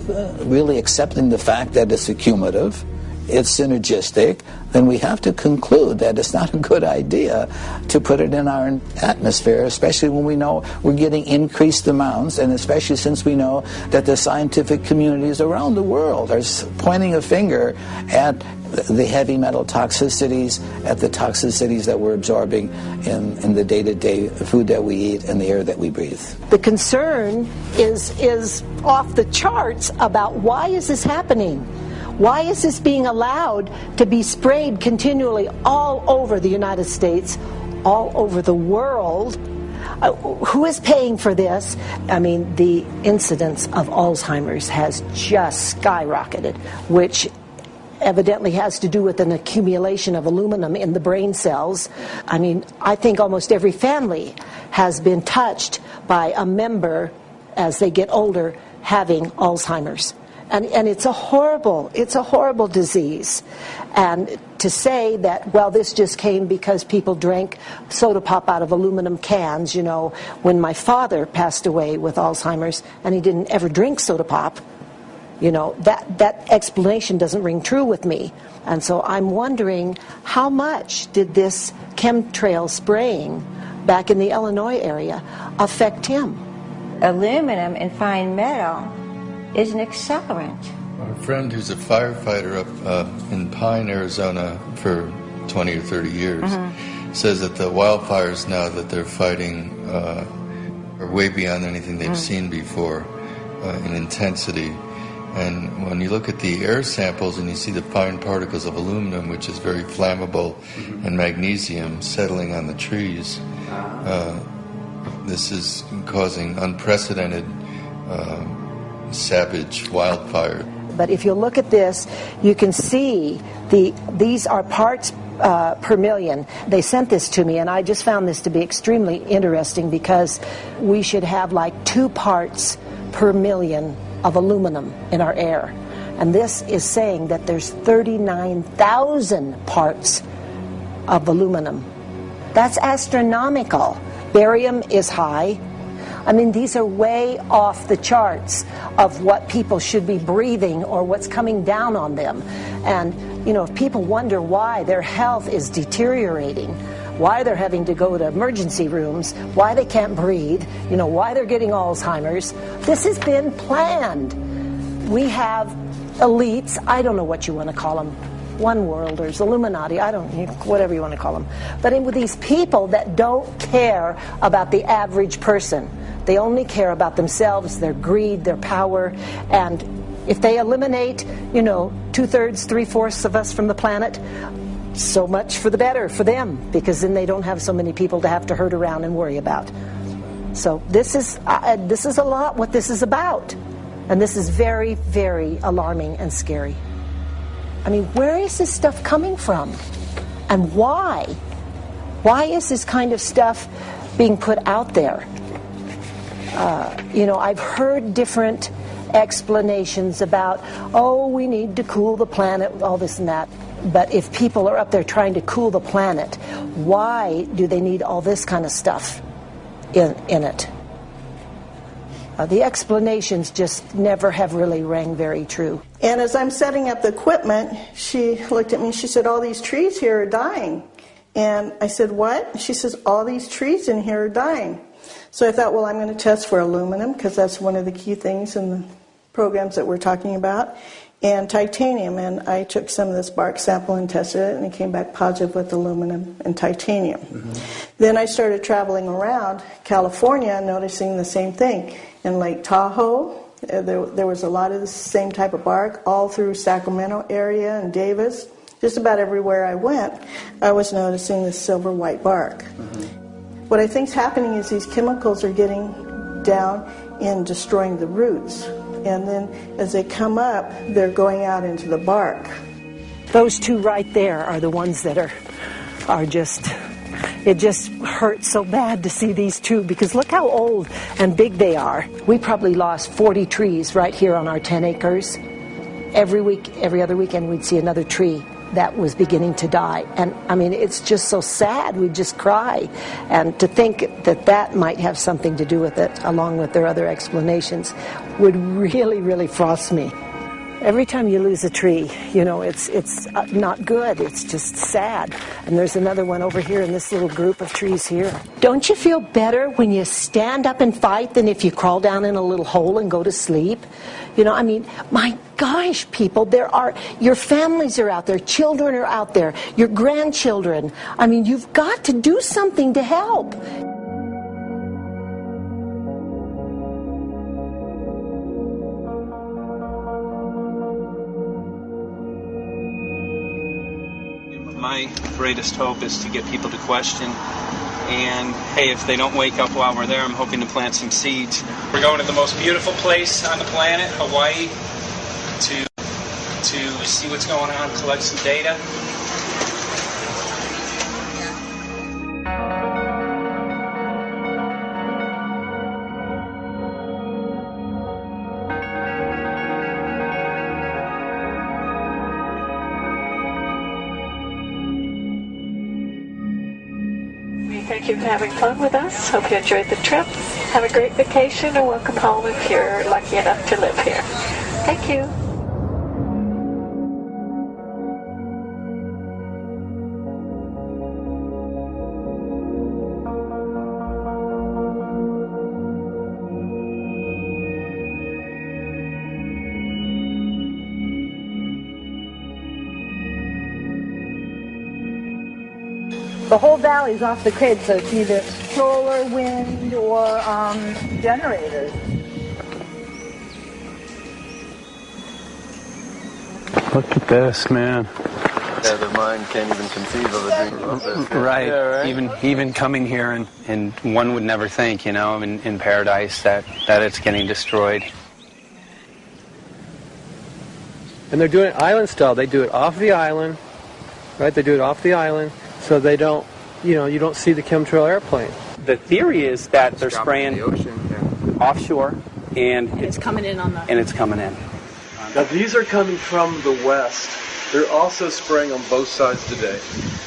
really accepting the fact that it's accumulative, it's synergistic, then we have to conclude that it's not a good idea to put it in our atmosphere, especially when we know we're getting increased amounts, and especially since we know that the scientific communities around the world are pointing a finger at the heavy metal toxicities, at the toxicities that we're absorbing in the day-to-day food that we eat and the air that we breathe. The concern is off the charts about why is this happening? Why is this being allowed to be sprayed continually all over the United States, all over the world? Who is paying for this? I mean, the incidence of Alzheimer's has just skyrocketed, which evidently has to do with an accumulation of aluminum in the brain cells. I mean, I think almost every family has been touched by a member as they get older having Alzheimer's. And it's a horrible disease. And to say that, well, this just came because people drank soda pop out of aluminum cans, you know, when my father passed away with Alzheimer's and he didn't ever drink soda pop, you know, that explanation doesn't ring true with me. And so I'm wondering, how much did this chemtrail spraying back in the Illinois area affect him? Aluminum and fine metal is an accelerant. Our friend who's a firefighter up in Pine, Arizona for 20 or 30 years says that the wildfires now that they're fighting are way beyond anything they've seen before in intensity. And when you look at the air samples and you see the fine particles of aluminum, which is very flammable, and magnesium settling on the trees, this is causing unprecedented savage wildfire. But if you look at this, you can see these are parts per million. They sent this to me, and I just found this to be extremely interesting because we should have like 2 parts per million of aluminum in our air. And this is saying that there's 39,000 parts of aluminum. That's astronomical. Barium is high. I mean, these are way off the charts of what people should be breathing or what's coming down on them. And, you know, if people wonder why their health is deteriorating, why they're having to go to emergency rooms, why they can't breathe, you know, why they're getting Alzheimer's, this has been planned. We have elites, I don't know what you want to call them, one worlders, Illuminati, I don't, whatever you want to call them. But with these people that don't care about the average person. They only care about themselves, their greed, their power, and if they eliminate, you know, 2/3, 3/4 of us from the planet, so much for the better for them, because then they don't have so many people to have to herd around and worry about. So this is a lot what this is about, and this is very, very alarming and scary. I mean, where is this stuff coming from, and why? Why is this kind of stuff being put out there? You know, I've heard different explanations about, oh, we need to cool the planet, all this and that. But if people are up there trying to cool the planet, why do they need all this kind of stuff in it? The explanations just never have really rang very true. And as I'm setting up the equipment, she looked at me, she said, all these trees here are dying. And I said, what? She says, all these trees in here are dying. So I thought, well, I'm going to test for aluminum, because that's one of the key things in the programs that we're talking about, and titanium. And I took some of this bark sample and tested it, and it came back positive with aluminum and titanium. Then I started traveling around California, noticing the same thing. In Lake Tahoe, there was a lot of the same type of bark, all through Sacramento area and Davis. Just about everywhere I went, I was noticing this silver white bark. What I think is happening is these chemicals are getting down and destroying the roots. And then as they come up, they're going out into the bark. Those 2 right there are the ones that are just, it just hurts so bad to see these 2, because look how old and big they are. We probably lost 40 trees right here on our 10 acres. Every week, every other weekend, we'd see another tree that was beginning to die. And I mean, it's just so sad, we'd just cry. And to think that that might have something to do with it, along with their other explanations, would really, really frost me. Every time you lose a tree, you know, it's not good, it's just sad. And there's another one over here in this little group of trees here. Don't you feel better when you stand up and fight than if you crawl down in a little hole and go to sleep? You know, I mean, my gosh, people, your families are out there, children are out there, your grandchildren. I mean, you've got to do something to help. My greatest hope is to get people to question. And hey, if they don't wake up while we're there, I'm hoping to plant some seeds. We're going to the most beautiful place on the planet, Hawaii, to see what's going on, collect some data. Thank you for having fun with us. Hope you enjoyed the trip. Have a great vacation and welcome home if you're lucky enough to live here. Thank you. the whole valley's off the grid, so it's either solar, wind, or generators. Look at this, man. Yeah, their mind can't even conceive of it. Right. Yeah, right. Even coming here, and one would never think, you know, in paradise that it's getting destroyed. And they're doing it island style. They do it off the island, right? They do it off the island, so they don't, you know, you don't see the chemtrail airplane. The theory is that they're spraying the ocean, offshore, and it's coming in on the... And it's coming in. Now these are coming from the west. They're also spraying on both sides today.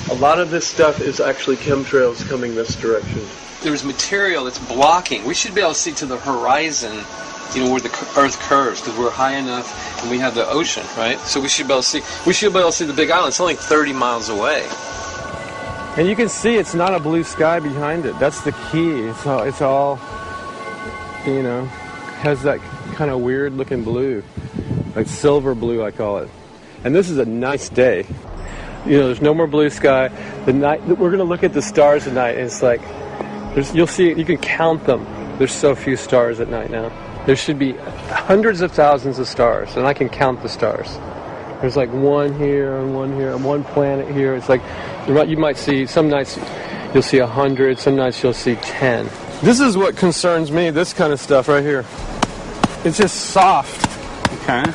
A lot of this stuff is actually chemtrails coming this direction. There's material that's blocking. We should be able to see to the horizon, you know, where the Earth curves, because we're high enough and we have the ocean, right? So we should be able to see. We should be able to see the Big Island. It's only 30 miles away. And you can see it's not a blue sky behind it. That's the key. It's all, you know, has that kind of weird looking blue, like silver blue, I call it. And this is a nice day. You know, there's no more blue sky. The night we're going to look at the stars at night, and it's like you'll see. You can count them. There's so few stars at night now. There should be hundreds of thousands of stars, and I can count the stars. There's like one here and one here and one planet here. It's like you might see some nights you'll see 100. Some nights you'll see 10. This is what concerns me. This kind of stuff right here. It's just soft. Okay.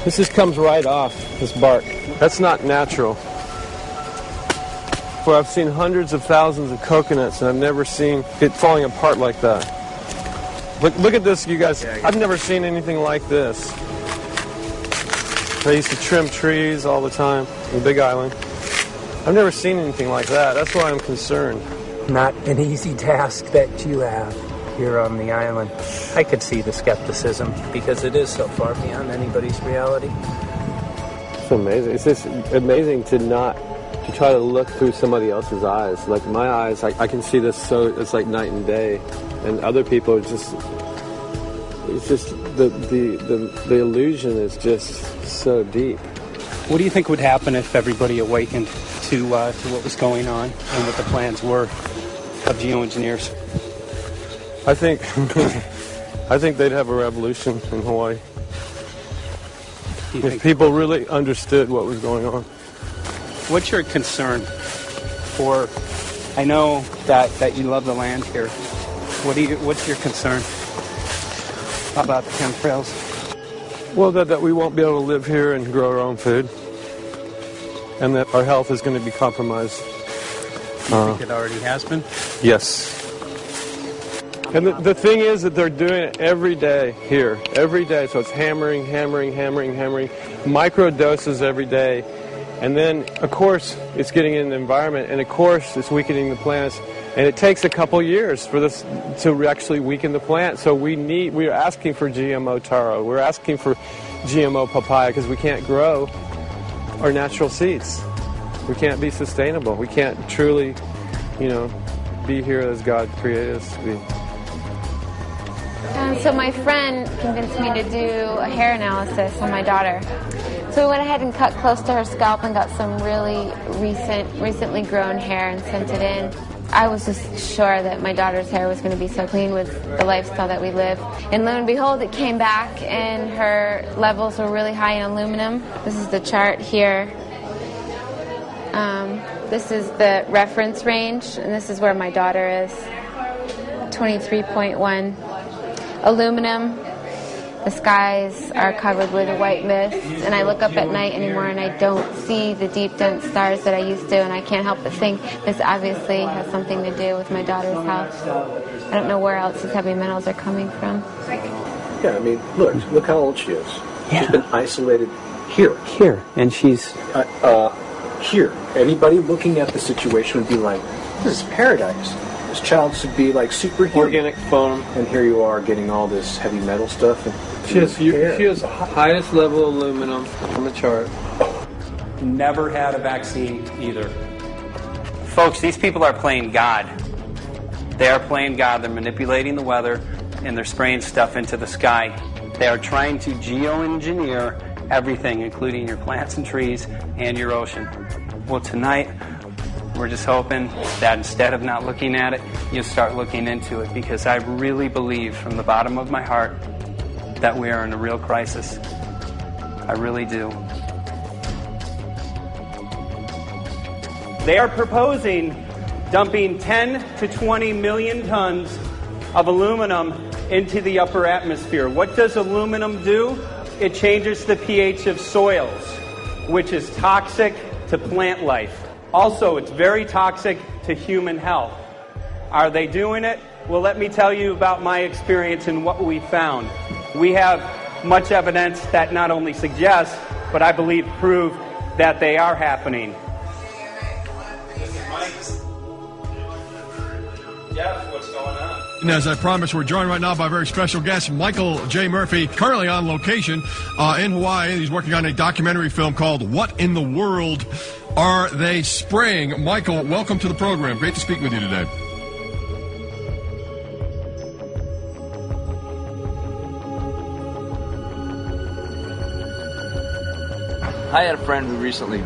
This just comes right off, this bark. That's not natural. For I've seen hundreds of thousands of coconuts, and I've never seen it falling apart like that. Look at this, you guys. I've never seen anything like this. I used to trim trees all the time in Big Island. I've never seen anything like that. That's why I'm concerned. Not an easy task that you have here on the island. I could see the skepticism because it is so far beyond anybody's reality. It's amazing. It's just amazing to try to look through somebody else's eyes. Like my eyes, I can see this so it's like night and day, and other people it's just the illusion is just so deep. What do you think would happen if everybody awakened to what was going on and what the plans were of geoengineers? I think they'd have a revolution in Hawaii if people really understood what was going on. What's your concern for? I know that you love the land here. What's your concern about the chemtrails? Well, that we won't be able to live here and grow our own food, and that our health is going to be compromised. You think it already has been? Yes. And the thing is that they're doing it every day here, every day. So it's hammering, micro doses every day. And then, of course, it's getting in the environment, and of course, it's weakening the plants. And it takes a couple years for this to actually weaken the plant. So we're asking for GMO taro. We're asking for GMO papaya because we can't grow our natural seeds. We can't be sustainable. We can't truly, be here as God created us to be. So my friend convinced me to do a hair analysis on my daughter. So we went ahead and cut close to her scalp and got some really recently grown hair and sent it in. I was just sure that my daughter's hair was going to be so clean with the lifestyle that we live. And lo and behold, it came back and her levels were really high in aluminum. This is the chart here. This is the reference range, and this is where my daughter is. 23.1. Aluminum. The skies are covered with a white mist, and I look up at night anymore and I don't see the deep, dense stars that I used to, and I can't help but think this obviously has something to do with my daughter's health. I don't know where else these heavy metals are coming from. Yeah, I mean, look how old she is. Yeah. She's been isolated here. Here, and she's... here. Anybody looking at the situation would be like, this is paradise. This child should be like superhuman. Organic foam. And here you are getting all this heavy metal stuff. And she has highest level aluminum on the chart. Never had a vaccine either. Folks, these people are playing God. They are playing God. They're manipulating the weather, and they're spraying stuff into the sky. They are trying to geoengineer everything, including your plants and trees and your ocean. Well, tonight, we're just hoping that instead of not looking at it, you'll start looking into it, because I really believe from the bottom of my heart that we are in a real crisis. I really do. They are proposing dumping 10 to 20 million tons of aluminum into the upper atmosphere. What does aluminum do? It changes the pH of soils, which is toxic to plant life. Also, it's very toxic to human health. Are they doing it? Well, let me tell you about my experience and what we found. We have much evidence that not only suggests, but I believe prove that they are happening. Jeff, what's going on? And as I promised, we're joined right now by a very special guest, Michael J. Murphy, currently on location in Hawaii. He's working on a documentary film called What in the World Are They Spraying? Michael, welcome to the program. Great to speak with you today. I had a friend who recently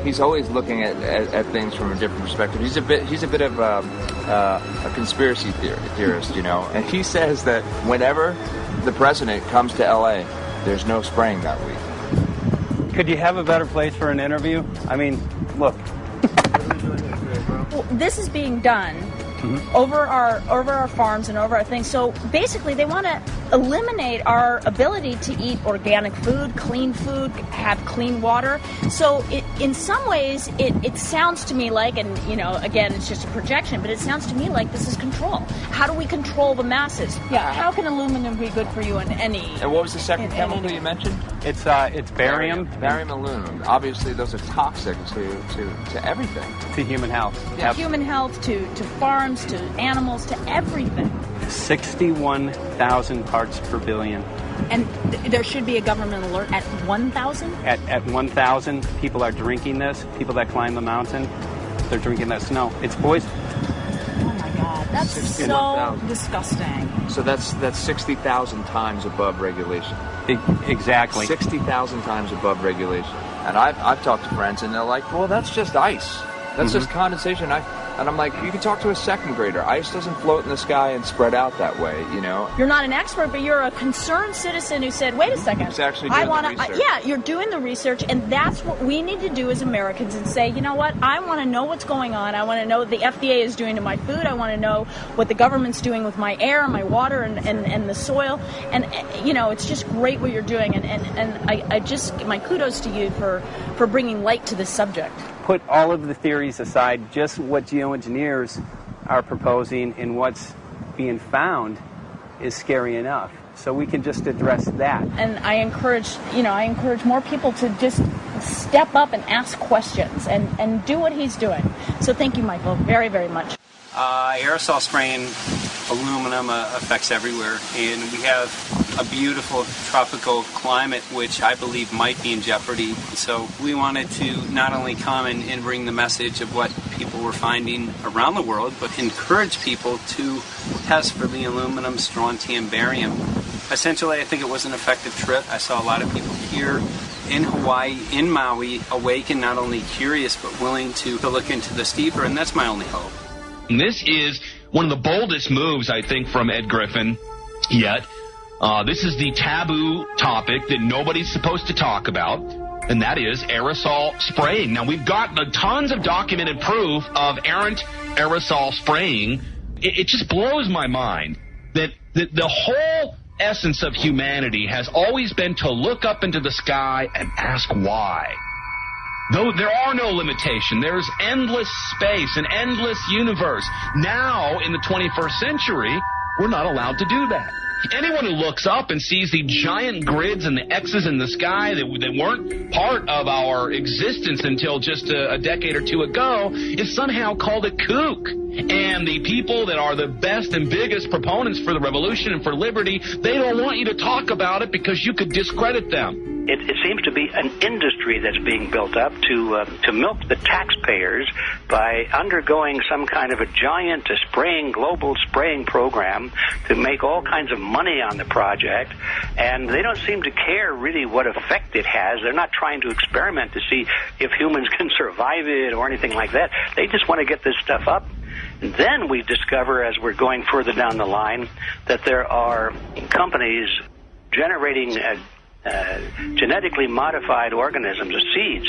he's always looking at things from a different perspective. He's a bit of a conspiracy theorist, you know. And he says that whenever the president comes to L.A., there's no spraying that week. Could you have a better place for an interview? I mean, look. Well, this is being done over our farms and over our things. So basically, they want to eliminate our ability to eat organic food, have clean water. So in some ways, it sounds to me like, and you know, again, it's just a projection, but it sounds to me like this is control. How do we control the masses? Yeah. How can aluminum be good for you in any? And what was the second chemical you mentioned? It's barium. Barium aluminum. Obviously, those are toxic to everything. To human health. Yeah. To human health, to farms, to animals, to everything. 61,000 parts per billion. And there should be a government alert at 1,000? At 1,000, people are drinking this. People that climb the mountain, they're drinking that snow. It's poison. Oh my God, that's so disgusting. So that's 60,000 times above regulation. Exactly. 60,000 times above regulation. And I've talked to friends, and they're like, well, that's just ice. That's just condensation. And I'm like, you can talk to a second grader. Ice doesn't float in the sky and spread out that way, you know? You're not an expert, but you're a concerned citizen who said, wait a second. Who's actually doing the research. Yeah, you're doing the research, and that's what we need to do as Americans and say, you know what, I want to know what's going on. I want to know what the FDA is doing to my food. I want to know what the government's doing with my air, my water, and the soil. And, you know, it's just great what you're doing, and I just, my kudos to you for bringing light to this subject. Put all of the theories aside, just what geoengineers are proposing and what's being found is scary enough. So we can just address that. And I encourage more people to just step up and ask questions and do what he's doing. So thank you, Michael, very, very much. Aerosol spraying aluminum affects everywhere, and we have a beautiful tropical climate which I believe might be in jeopardy. So we wanted to not only come and bring the message of what people were finding around the world, but encourage people to test for the aluminum, strontium, barium. Essentially, I think it was an effective trip. I saw a lot of people here in Hawaii, in Maui, awake and not only curious but willing to look into this deeper, and that's my only hope. This is one of the boldest moves, I think, from Ed Griffin yet. This is the taboo topic that nobody's supposed to talk about, and that is aerosol spraying. Now, we've got tons of documented proof of errant aerosol spraying. It just blows my mind that the whole essence of humanity has always been to look up into the sky and ask why. Though there are no limitations, there's endless space, an endless universe. Now, in the 21st century, we're not allowed to do that. Anyone who looks up and sees the giant grids and the X's in the sky that weren't part of our existence until just a decade or two ago is somehow called a kook. And the people that are the best and biggest proponents for the revolution and for liberty, they don't want you to talk about it because you could discredit them. It seems to be an industry that's being built up to milk the taxpayers by undergoing some kind of a giant global spraying program to make all kinds of money on the project, and they don't seem to care really what effect it has. They're not trying to experiment to see if humans can survive it or anything like that. They just want to get this stuff up. And then we discover, as we're going further down the line, that there are companies generating genetically modified organisms, seeds,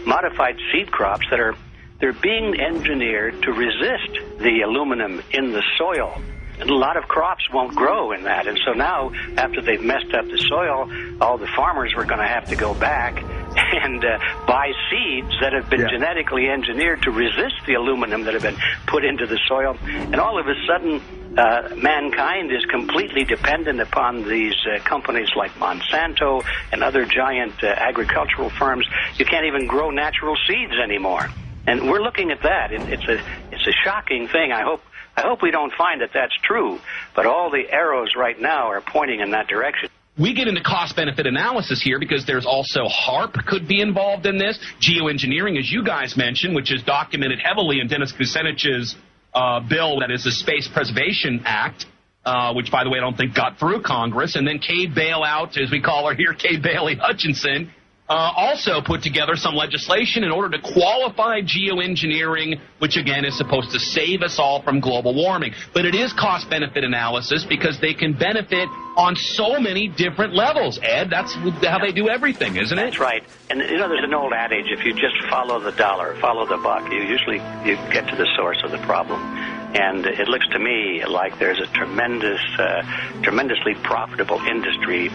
modified seed crops they're being engineered to resist the aluminum in the soil. And a lot of crops won't grow in that. And so now, after they've messed up the soil, all the farmers were going to have to go back and buy seeds that have been genetically engineered to resist the aluminum that have been put into the soil. And all of a sudden, mankind is completely dependent upon these companies like Monsanto and other giant agricultural firms. You can't even grow natural seeds anymore. And we're looking at that. It's a shocking thing. I hope we don't find that that's true, but all the arrows right now are pointing in that direction. We get into cost-benefit analysis here because there's also HARP could be involved in this, geoengineering, as you guys mentioned, which is documented heavily in Dennis Kucinich's bill, that is the Space Preservation Act, which, by the way, I don't think got through Congress, and then Kay Bailout, as we call her here, Kay Bailey Hutchinson, also put together some legislation in order to qualify geoengineering, which, again, is supposed to save us all from global warming. But it is cost-benefit analysis because they can benefit on so many different levels. Ed, that's how they do everything, isn't it? That's right. And, there's an old adage, if you just follow the dollar, follow the buck, you get to the source of the problem. And it looks to me like there's a tremendously profitable industry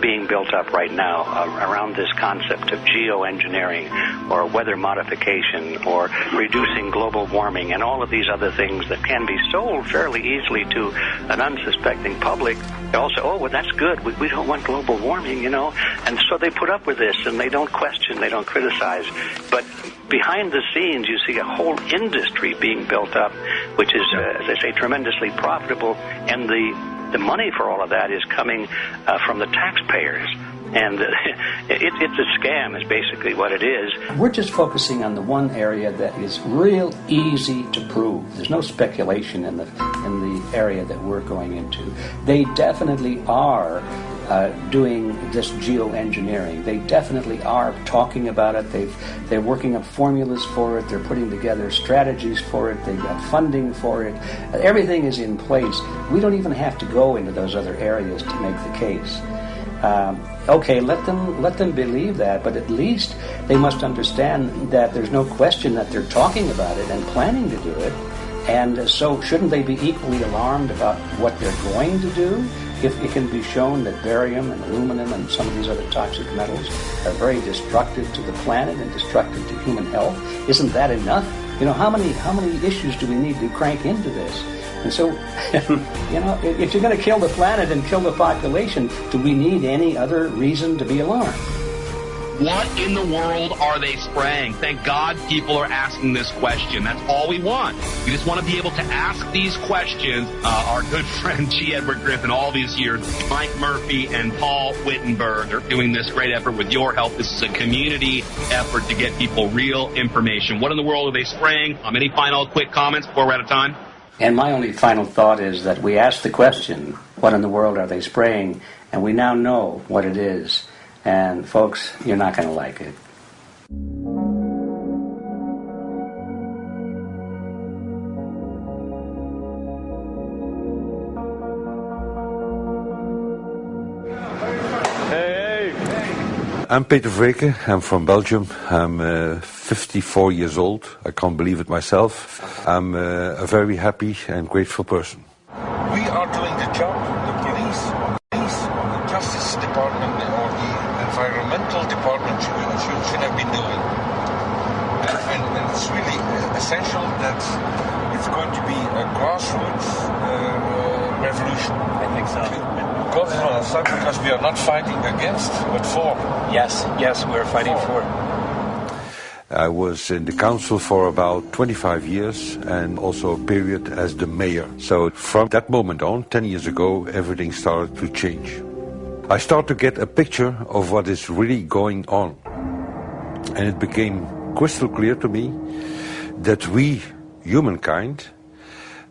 being built up right now around this concept of geoengineering or weather modification or reducing global warming and all of these other things that can be sold fairly easily to an unsuspecting public. They all say, oh, well, that's good. We don't want global warming, And so they put up with this, and they don't question, they don't criticize. But behind the scenes, you see a whole industry being built up, which is, as I say, tremendously profitable, and the money for all of that is coming from the taxpayers. And it's a scam is basically what it is. We're just focusing on the one area that is real easy to prove. There's no speculation in the area that we're going into. They definitely are doing this geoengineering. They definitely are talking about it. They're working up formulas for it. They're putting together strategies for it. They've got funding for it. Everything is in place. We don't even have to go into those other areas to make the case. Okay, let them believe that, but at least they must understand that there's no question that they're talking about it and planning to do it. And so shouldn't they be equally alarmed about what they're going to do if it can be shown that barium and aluminum and some of these other toxic metals are very destructive to the planet and destructive to human health? Isn't that enough? How many issues do we need to crank into this? And so, if you're going to kill the planet and kill the population, do we need any other reason to be alarmed? What in the world are they spraying? Thank God people are asking this question. That's all we want. We just want to be able to ask these questions. Our good friend G. Edward Griffin, all these years, Mike Murphy and Paul Wittenberg are doing this great effort with your help. This is a community effort to get people real information. What in the world are they spraying? Any final quick comments before we're out of time? And my only final thought is that we asked the question, what in the world are they spraying? And we now know what it is. And folks, you're not going to like it. I'm Peter Vreken. I'm from Belgium. I'm 54 years old. I can't believe it myself. I'm a very happy and grateful person. We are doing the job the police, the Justice Department, or the Environmental Department should have been doing. And it's really essential that it's going to be a grassroots revolution. I think so. Because we are not fighting against, but for. Yes, we're fighting for. I was in the council for about 25 years and also a period as the mayor. So from that moment on, 10 years ago, everything started to change. I started to get a picture of what is really going on. And it became crystal clear to me that we, humankind,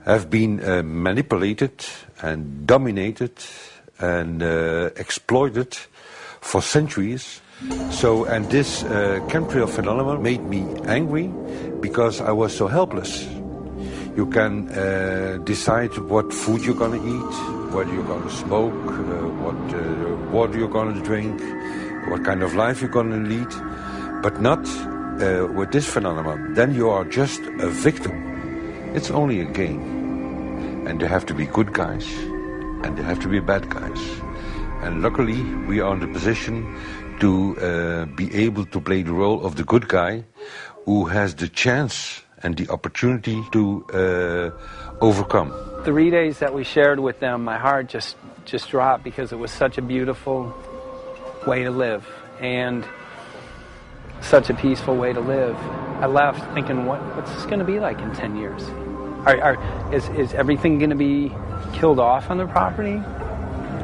have been manipulated and dominated and exploited for centuries. So, and this chemtrail phenomenon made me angry because I was so helpless. You can decide what food you're going to eat, whether you're going to smoke, what water you're going to drink, what kind of life you're going to lead, but not with this phenomenon. Then you are just a victim. It's only a game. And there have to be good guys, and there have to be bad guys. And luckily, we are in the position to be able to play the role of the good guy who has the chance and the opportunity to overcome. 3 days that we shared with them, my heart just dropped because it was such a beautiful way to live and such a peaceful way to live. I left thinking, what's this going to be like in 10 years? Is everything going to be killed off on the property?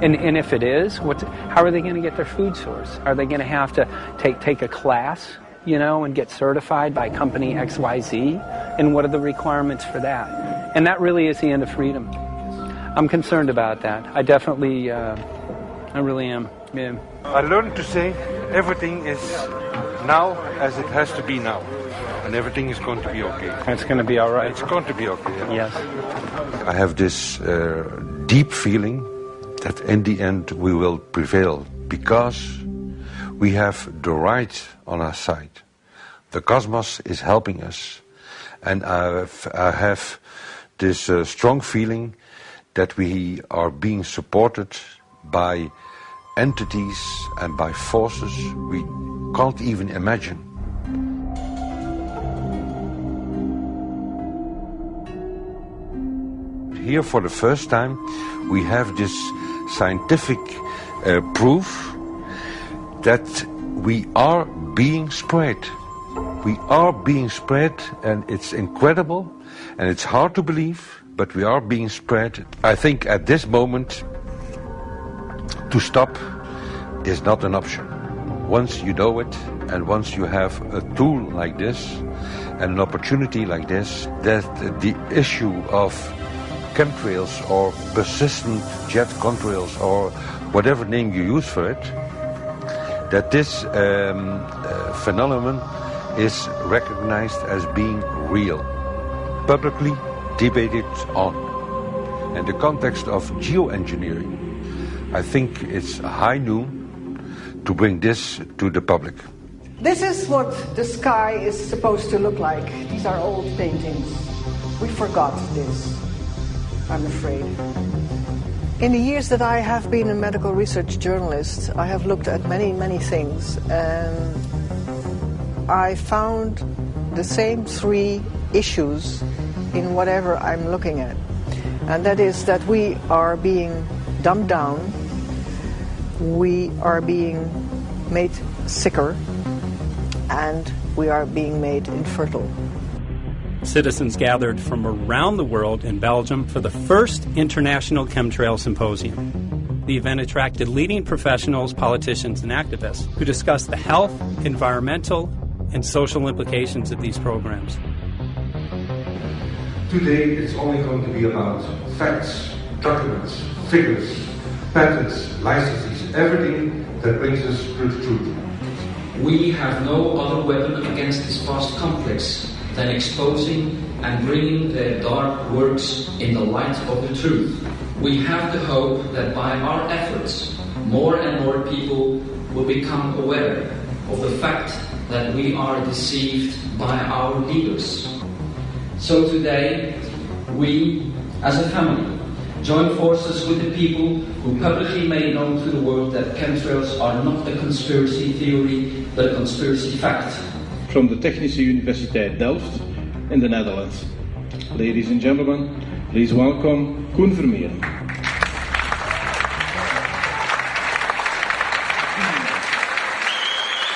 And if it is, how are they going to get their food source? Are they going to have to take a class, and get certified by company XYZ? And what are the requirements for that? And that really is the end of freedom. I'm concerned about that. I definitely, I really am. Yeah. I learned to say everything is now as it has to be now. And everything is going to be okay. It's going to be all right. It's going to be okay. Yeah. Yes. I have this deep feeling that in the end we will prevail because we have the right on our side. The cosmos is helping us. And I have this strong feeling that we are being supported by entities and by forces we can't even imagine. Here for the first time we have this scientific proof that we are being spread. We are being spread, and it's incredible and it's hard to believe, but we are being spread. I think at this moment to stop is not an option. Once you know it and once you have a tool like this and an opportunity like this, that the issue of chemtrails or persistent jet contrails or whatever name you use for it, that this phenomenon is recognized as being real, publicly debated on. In the context of geoengineering, I think it's high noon to bring this to the public. This is what the sky is supposed to look like. These are old paintings. We forgot this, I'm afraid. In the years that I have been a medical research journalist, I have looked at many, many things, and I found the same three issues in whatever I'm looking at. And that is that we are being dumbed down, we are being made sicker, and we are being made infertile. Citizens gathered from around the world in Belgium for the first International Chemtrail Symposium. The event attracted leading professionals, politicians, and activists who discussed the health, environmental, and social implications of these programs. Today it's only going to be about facts, documents, figures, patents, licenses, everything that brings us to the truth. We have no other weapon against this vast complex than exposing and bringing their dark works in the light of the truth. We have the hope that by our efforts, more and more people will become aware of the fact that we are deceived by our leaders. So today, we, as a family, join forces with the people who publicly made known to the world that chemtrails are not a conspiracy theory, but a conspiracy fact. From the Technische Universiteit Delft in the Netherlands. Ladies and gentlemen, please welcome Koen Vermeeren.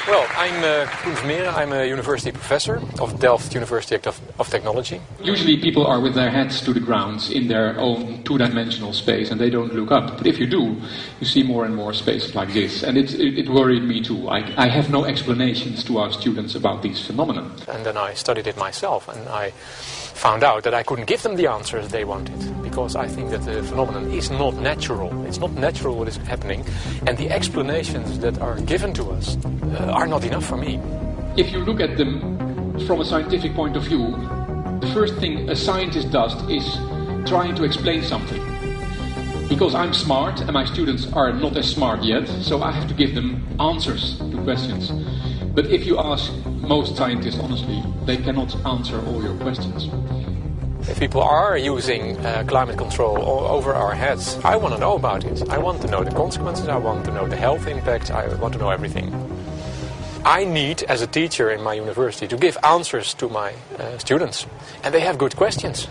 Well, I'm Koen Vermeeren. I'm a university professor of Delft University of Technology. Usually people are with their heads to the ground in their own two-dimensional space and they don't look up. But if you do, you see more and more spaces like this. And it worried me too. I have no explanations to our students about these phenomena. And then I studied it myself and I found out that I couldn't give them the answers they wanted, because I think that the phenomenon is not natural. It's not natural what is happening, and the explanations that are given to us are not enough for me. If you look at them from a scientific point of view, the first thing a scientist does is trying to explain something. Because I'm smart and my students are not as smart yet, so I have to give them answers to questions. But if you ask most scientists honestly, they cannot answer all your questions. If people are using climate control over our heads, I want to know about it. I want to know the consequences, I want to know the health impacts, I want to know everything. I need, as a teacher in my university, to give answers to my students. And they have good questions.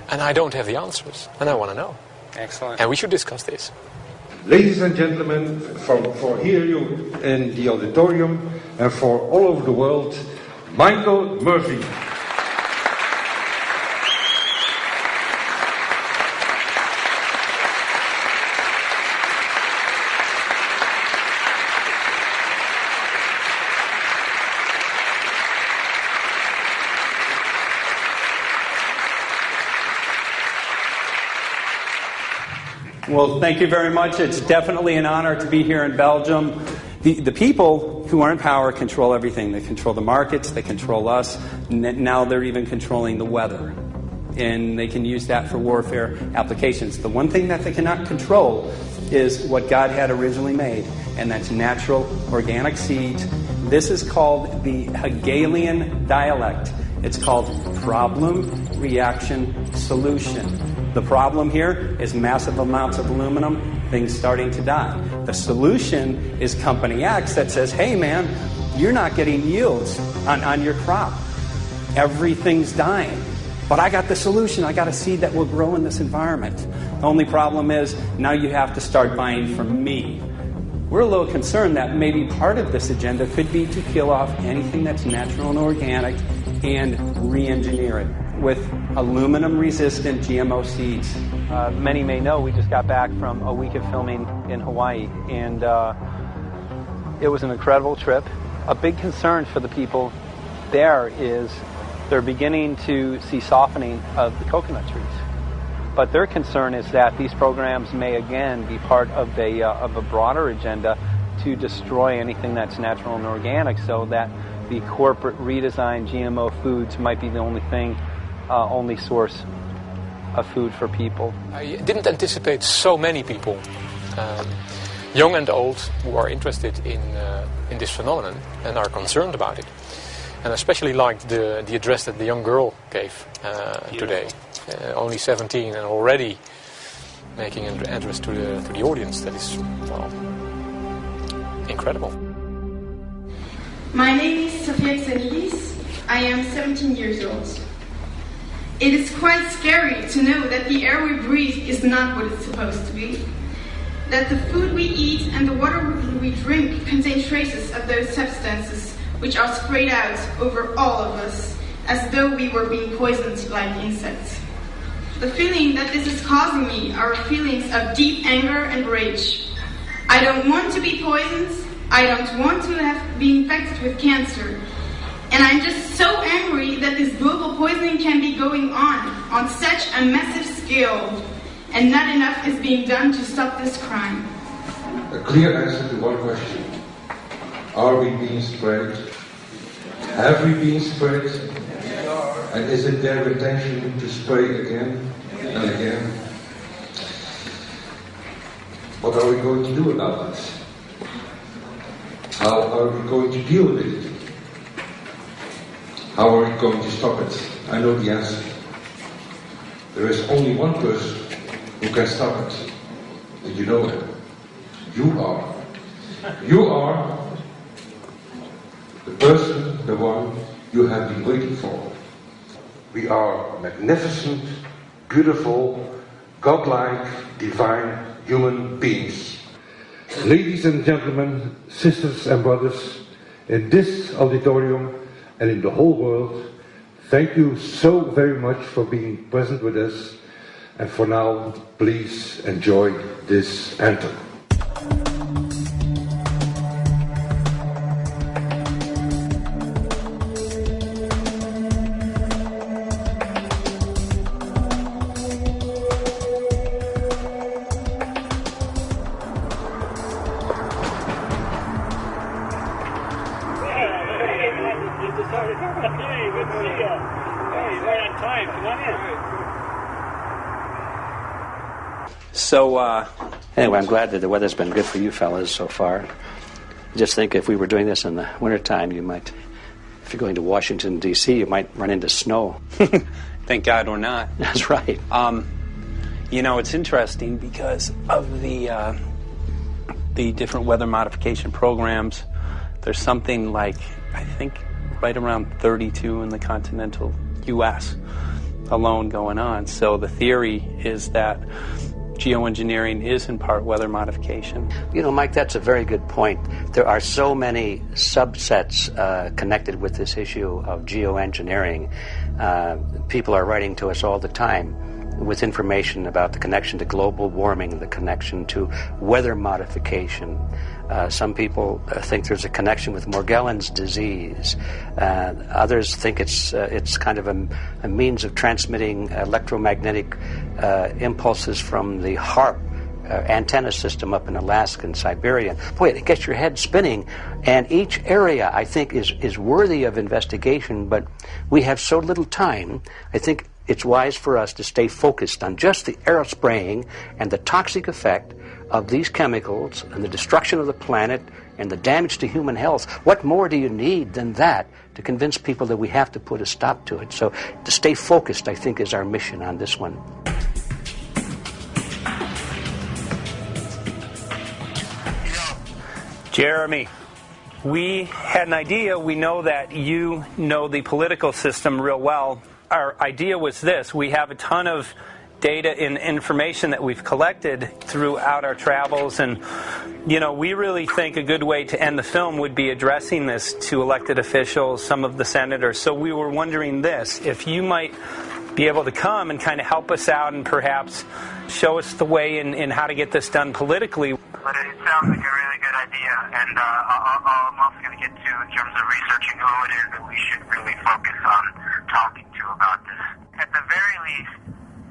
And I don't have the answers. And I want to know. Excellent. And we should discuss this. Ladies and gentlemen, for here you in the auditorium and for all over the world, Michael Murphy. Well, thank you very much. It's definitely an honor to be here in Belgium. The people who are in power control everything. They control the markets, they control us. Now they're even controlling the weather. And they can use that for warfare applications. The one thing that they cannot control is what God had originally made, and that's natural organic seeds. This is called the Hegelian dialect. It's called problem, reaction, solution. The problem here is massive amounts of aluminum, things starting to die. The solution is Company X that says, hey man, you're not getting yields on your crop. Everything's dying. But I got the solution. I got a seed that will grow in this environment. The only problem is now you have to start buying from me. We're a little concerned that maybe part of this agenda could be to kill off anything that's natural and organic and re-engineer it with aluminum-resistant GMO seeds. Many may know we just got back from a week of filming in Hawaii, and it was an incredible trip. A big concern for the people there is they're beginning to see softening of the coconut trees. But their concern is that these programs may again be part of a broader agenda to destroy anything that's natural and organic, so that the corporate redesigned GMO foods might be the only source of food for people. I didn't anticipate so many people, young and old, who are interested in this phenomenon and are concerned about it. And I especially liked the address that the young girl gave today. Only 17 and already making an address to the audience. That is, well, incredible. My name is Sofia Xenidis. I am 17 years old. It is quite scary to know that the air we breathe is not what it's supposed to be. That the food we eat and the water we drink contain traces of those substances which are sprayed out over all of us as though we were being poisoned like insects. The feeling that this is causing me are feelings of deep anger and rage. I don't want to be poisoned. I don't want to be infected with cancer. And I'm just so angry that this global poisoning can be going on such a massive scale, and not enough is being done to stop this crime. A clear answer to one question. Are we being sprayed? Have we been sprayed? And is it their intention to spray again and again? What are we going to do about that? How are we going to deal with it? How are we going to stop it? I know the answer. There is only one person who can stop it. And you know it. You are. You are the person, the one you have been waiting for. We are magnificent, beautiful, godlike, divine human beings. Ladies and gentlemen, sisters and brothers, in this auditorium and in the whole world, thank you so very much for being present with us. And for now, please enjoy this anthem. So, anyway, I'm glad that the weather's been good for you fellas so far. Just think if we were doing this in the wintertime, you might, if you're going to Washington, D.C., you might run into snow. Thank God we're not. That's right. You know, it's interesting because of the different weather modification programs. There's something like, I think, right around 32 in the continental U.S. alone going on. So the theory is that geoengineering is in part weather modification. You know, Mike, that's a very good point. There are so many subsets connected with this issue of geoengineering. People are writing to us all the time with information about the connection to global warming, the connection to weather modification. Some people think there's a connection with Morgellons disease. Others think it's kind of a means of transmitting electromagnetic impulses from the HAARP antenna system up in Alaska and Siberia. Boy, it gets your head spinning. And each area, I think, is worthy of investigation, but we have so little time. I think it's wise for us to stay focused on just the aerospraying and the toxic effect of these chemicals and the destruction of the planet and the damage to human health. What more do you need than that to convince people that we have to put a stop to it? So to stay focused, I think, is our mission on this one. Jeremy, we had an idea. We know that you know the political system real well. Our idea was this. We have a ton of data and information that we've collected throughout our travels, and you know, we really think a good way to end the film would be addressing this to elected officials, some of the senators. So we were wondering this, if you might be able to come and kind of help us out and perhaps show us the way in how to get this done politically. But it sounds like a really good idea, and I'm also going to get to in terms of researching who it is that we should really focus on talking to about this. At the very least,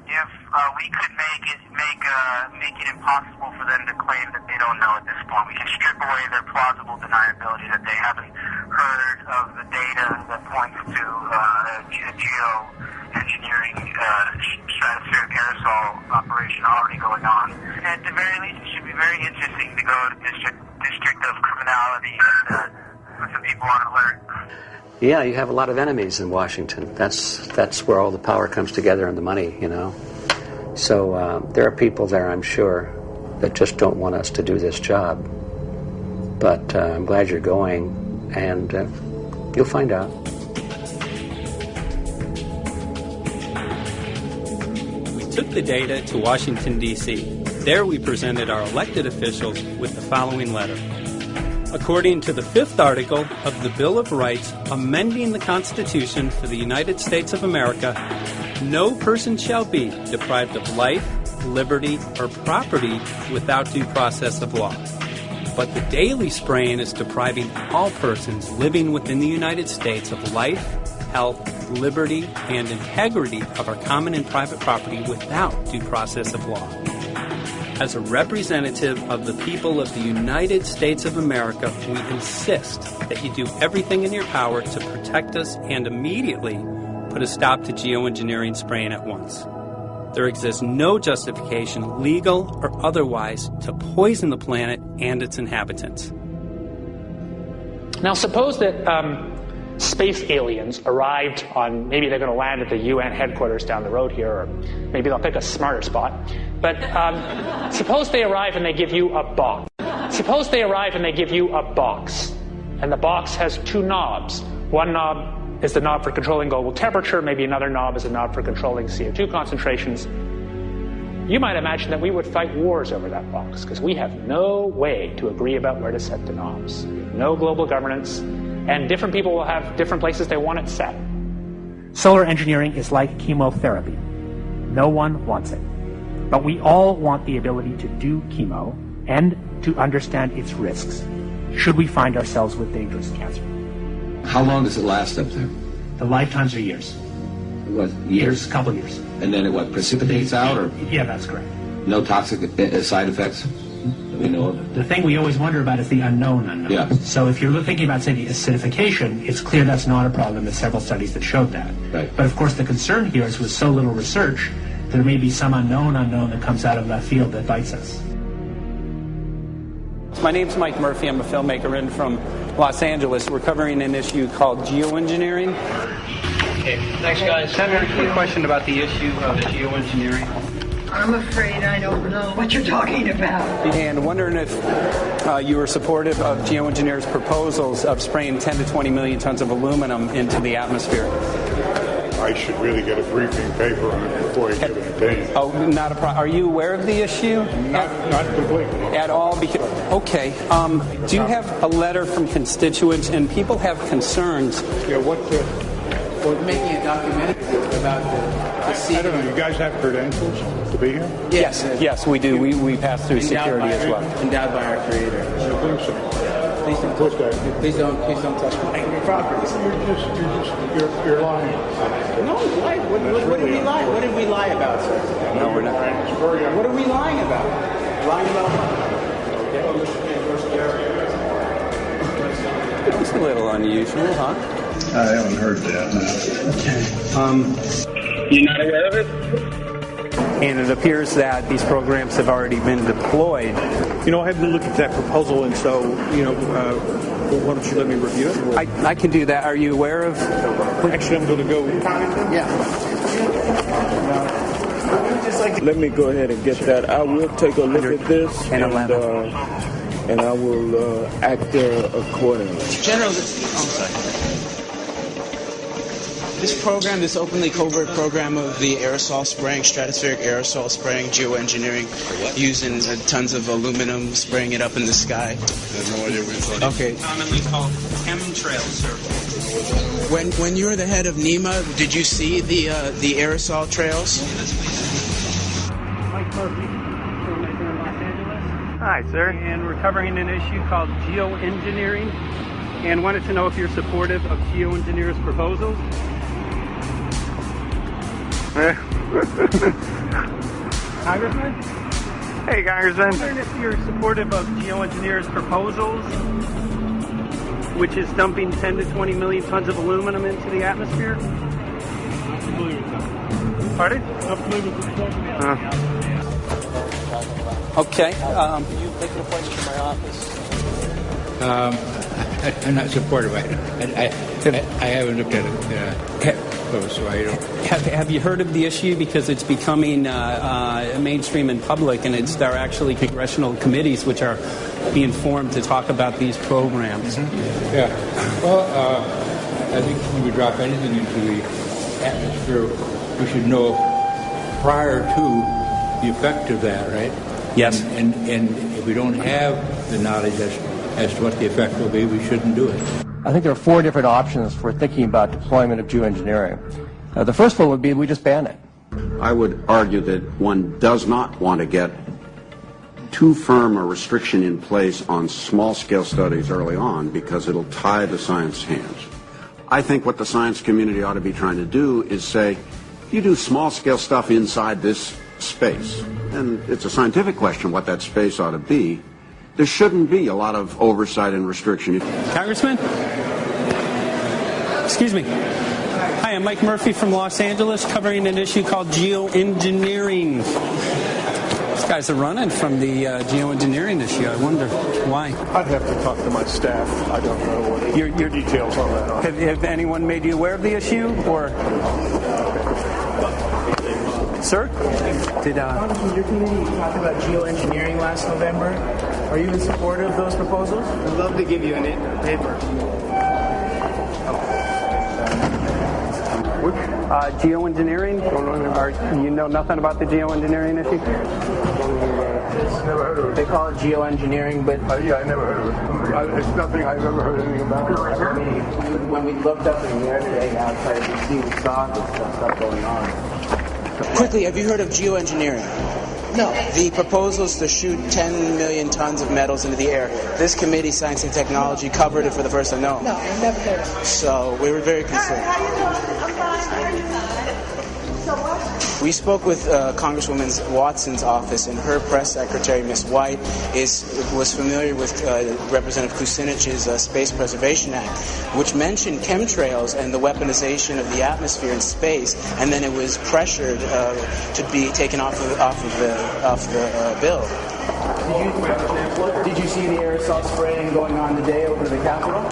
if we could make it impossible for them to claim that they don't know at this point, we can strip away their plausible deniability that they haven't heard of the data that points to geoengineering stratospheric aerosol operation already going on. At the very least, it should be very interesting to go to District of Criminality and put some people on alert. Yeah, you have a lot of enemies in Washington. That's where all the power comes together and the money, you know. So there are people there, I'm sure, that just don't want us to do this job. But I'm glad you're going, and you'll find out. We took the data to Washington, D.C. There we presented our elected officials with the following letter. According to the 5th article of the Bill of Rights amending the Constitution for the United States of America, no person shall be deprived of life, liberty, or property without due process of law. But the daily spraying is depriving all persons living within the United States of life, health, liberty, and integrity of our common and private property without due process of law. As a representative of the people of the United States of America, we insist that you do everything in your power to protect us and immediately put a stop to geoengineering spraying at once. There exists no justification, legal or otherwise, to poison the planet and its inhabitants. Now suppose that space aliens arrived on, maybe they're going to land at the UN headquarters down the road here, or maybe they'll pick a smarter spot. But suppose they arrive and they give you a box. Suppose they arrive and they give you a box. And the box has 2 knobs. One knob is the knob for controlling global temperature. Maybe another knob is a knob for controlling CO2 concentrations. You might imagine that we would fight wars over that box because we have no way to agree about where to set the knobs. No global governance. and different people will have different places they want it set. Solar engineering is like chemotherapy. No one wants it. But we all want the ability to do chemo and to understand its risks, should we find ourselves with dangerous cancer. How long does it last up there? The lifetimes are years. What, years? A couple years. And then it what, precipitates out, or? Yeah, that's correct. No toxic side effects that we know of? The thing we always wonder about is the unknown. Yeah. So if you're thinking about, say, the acidification, it's clear that's not a problem. There's several studies that showed that. Right. But of course the concern here is with so little research, there may be some unknown that comes out of left field that bites us. My name's Mike Murphy. I'm a filmmaker in from Los Angeles. We're covering an issue called geoengineering. Okay, thanks, guys. Senator, a question about the issue of geoengineering. I'm afraid I don't know what you're talking about. And wondering if you were supportive of geoengineers' proposals of spraying 10 to 20 million tons of aluminum into the atmosphere. I should really get a briefing paper on it before I give an opinion. Oh, not a problem. Are you aware of the issue? Not completely. At all? Okay. Do you have a letter from constituents, and people have concerns? Yeah, We're making a documentary about the sea. I don't know. You guys have credentials to be here? Yes, we do. We pass through security as well. Endowed by our Creator. I think so. Please don't touch my property. You're lying. No, what did we lie? What did we lie about, sir? No, we're not. What are we lying about? Lying about what? It's a little unusual, huh? I haven't heard that. Okay. You're not aware of it? And it appears that these programs have already been deployed. You know, I haven't looked at that proposal, and so, why don't you let me review it? I can do that. Are you aware of? Actually, I'm going to go. Yeah. Let me go ahead and get that. I will take a look at this, and I will act accordingly. General, this program, this openly covert program of the aerosol spraying, stratospheric aerosol spraying, geoengineering, using tons of aluminum, spraying it up in the sky. I have no idea what you're talking about. Okay. Commonly called chemtrail survey. When you were the head of NEMA, did you see the aerosol trails? Mike Murphy, filmmaker in Los Angeles. Hi, sir. And we're covering an issue called geoengineering, and wanted to know if you're supportive of geoengineers' proposals. Congressman? Hey, Congressman. I'm wondering if you're supportive of geoengineers' proposals, which is dumping 10 to 20 million tons of aluminum into the atmosphere. Not familiar with that. Pardon? Not familiar with the Okay. Can you make an appointment to my office? I'm not supportive of it. I haven't looked at it close, so I don't. Have you heard of the issue? Because it's becoming mainstream in public, and there are actually congressional committees which are being formed to talk about these programs. Mm-hmm. Yeah. Well, I think when we drop anything into the atmosphere, we should know prior to the effect of that, right? Yes. And if we don't have the knowledge as to what the effect will be, we shouldn't do it. I think there are 4 different options for thinking about deployment of geoengineering. The first one would be we just ban it. I would argue that one does not want to get too firm a restriction in place on small-scale studies early on because it'll tie the science hands. I think what the science community ought to be trying to do is say, you do small-scale stuff inside this space, and it's a scientific question what that space ought to be. There shouldn't be a lot of oversight and restriction. Congressman? Excuse me. Hi, I'm Mike Murphy from Los Angeles, covering an issue called geoengineering. These guys are running from the geoengineering issue. I wonder why. I'd have to talk to my staff. I don't know what your details on that are. Have anyone made you aware of the issue, or? Sir? Congressman, your committee talked about geoengineering last November. Are you in support of those proposals? I'd love to give you a paper. Geoengineering? You know nothing about the geoengineering issue? this. Never heard of it. They call it geoengineering, but... yeah, I never heard of it. It's nothing I've ever heard anything about. When we looked up in the air today outside, we saw this stuff going on. Quickly, have you heard of geoengineering? No. The proposal is to shoot 10 million tons of metals into the air. This committee, Science and Technology, covered it for the first time. No. No, I've never heard of it. So we were very concerned. How you doing? I'm fine. How are you? So what? We spoke with Congresswoman Watson's office, and her press secretary, Ms. White, was familiar with Representative Kucinich's Space Preservation Act, which mentioned chemtrails and the weaponization of the atmosphere in space, and then it was pressured to be taken off the bill. Did you see the aerosol spraying going on today over the Capitol?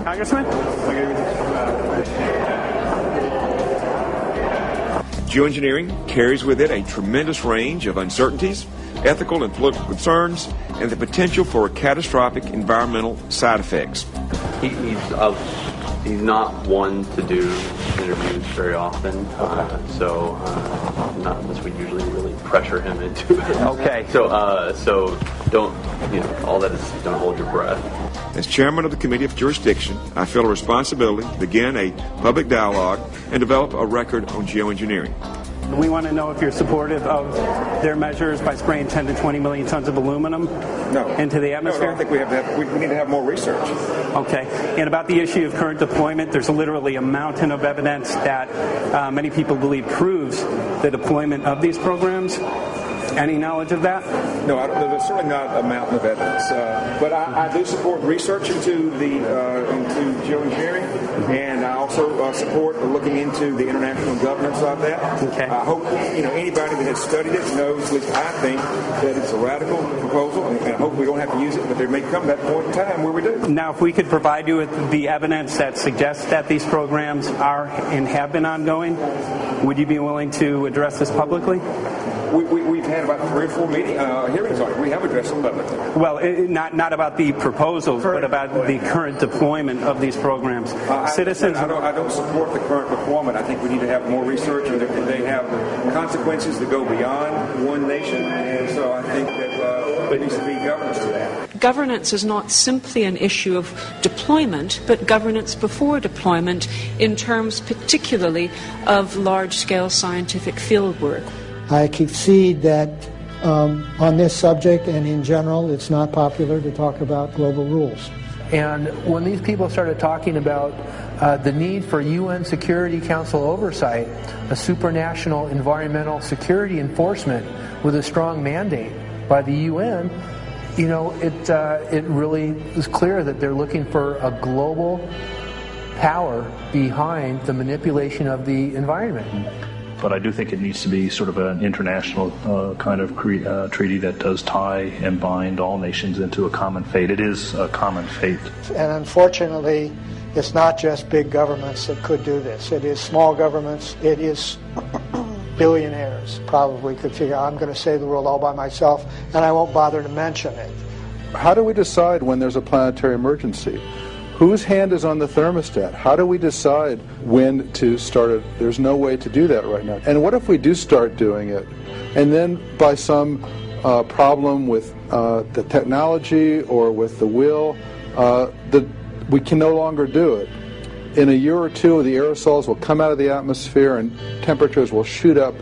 Congressman? Geoengineering carries with it a tremendous range of uncertainties, ethical and political concerns, and the potential for catastrophic environmental side effects. He's not one to do interviews very often, so not unless we usually really pressure him into it. Okay. So don't, all that is, don't hold your breath. As chairman of the Committee of Jurisdiction, I feel a responsibility to begin a public dialogue and develop a record on geoengineering. We want to know if you're supportive of their measures by spraying 10 to 20 million tons of aluminum into the atmosphere? No, I think we need to have more research. Okay. And about the issue of current deployment, there's literally a mountain of evidence that many people believe proves the deployment of these programs. Any knowledge of that? No, there's certainly not a mountain of evidence. But I do support research into geoengineering, and I also support looking into the international governance of that. Okay. I hope anybody that has studied it knows, at least I think, that it's a radical proposal, and I hope we don't have to use it, but there may come that point in time where we do. Now, if we could provide you with the evidence that suggests that these programs are and have been ongoing, would you be willing to address this publicly? We've had about 3 or 4 hearings on it. We have addressed them publicly. Well, not about the proposals, but about the current deployment of these programs. Citizens. I don't support the current deployment. I think we need to have more research, and they have consequences that go beyond one nation, and so I think that there needs to be governance to that. Governance is not simply an issue of deployment, but governance before deployment in terms particularly of large-scale scientific fieldwork. I concede that on this subject and in general, it's not popular to talk about global rules. And when these people started talking about the need for UN Security Council oversight, a supranational environmental security enforcement with a strong mandate by the UN, it really is clear that they're looking for a global power behind the manipulation of the environment. But I do think it needs to be sort of an international kind of treaty that does tie and bind all nations into a common fate. It is a common fate. And unfortunately, it's not just big governments that could do this. It is small governments. It is billionaires probably could figure, I'm going to save the world all by myself, and I won't bother to mention it. How do we decide when there's a planetary emergency? Whose hand is on the thermostat? How do we decide when to start it? There's no way to do that right now. And what if we do start doing it, and then by some problem with the technology or with the will, we can no longer do it? In a year or two, the aerosols will come out of the atmosphere and temperatures will shoot up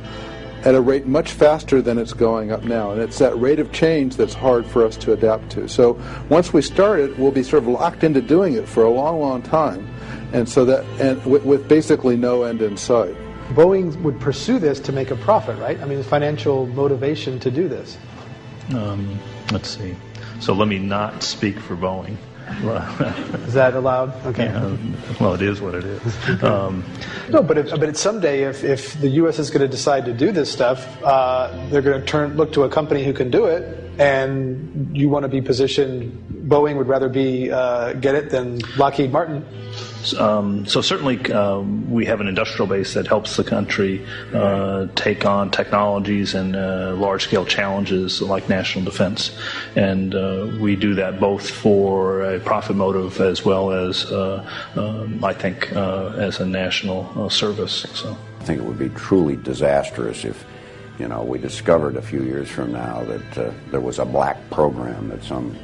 at a rate much faster than it's going up now. And it's that rate of change that's hard for us to adapt to. So once we start it, we'll be sort of locked into doing it for a long, long time. And so with basically no end in sight. Boeing would pursue this to make a profit, right? I mean, the financial motivation to do this. Let's see. So let me not speak for Boeing. Is that allowed? Okay. Yeah, well, it is what it is. No, but someday, if the U.S. is going to decide to do this stuff, they're going to look to a company who can do it, and you want to be positioned. Boeing would rather get it than Lockheed Martin. So certainly we have an industrial base that helps the country take on technologies and large-scale challenges like national defense. And we do that both for a profit motive as well as, I think, as a national service. So I think it would be truly disastrous if you know, we discovered a few years from now that there was a black program that some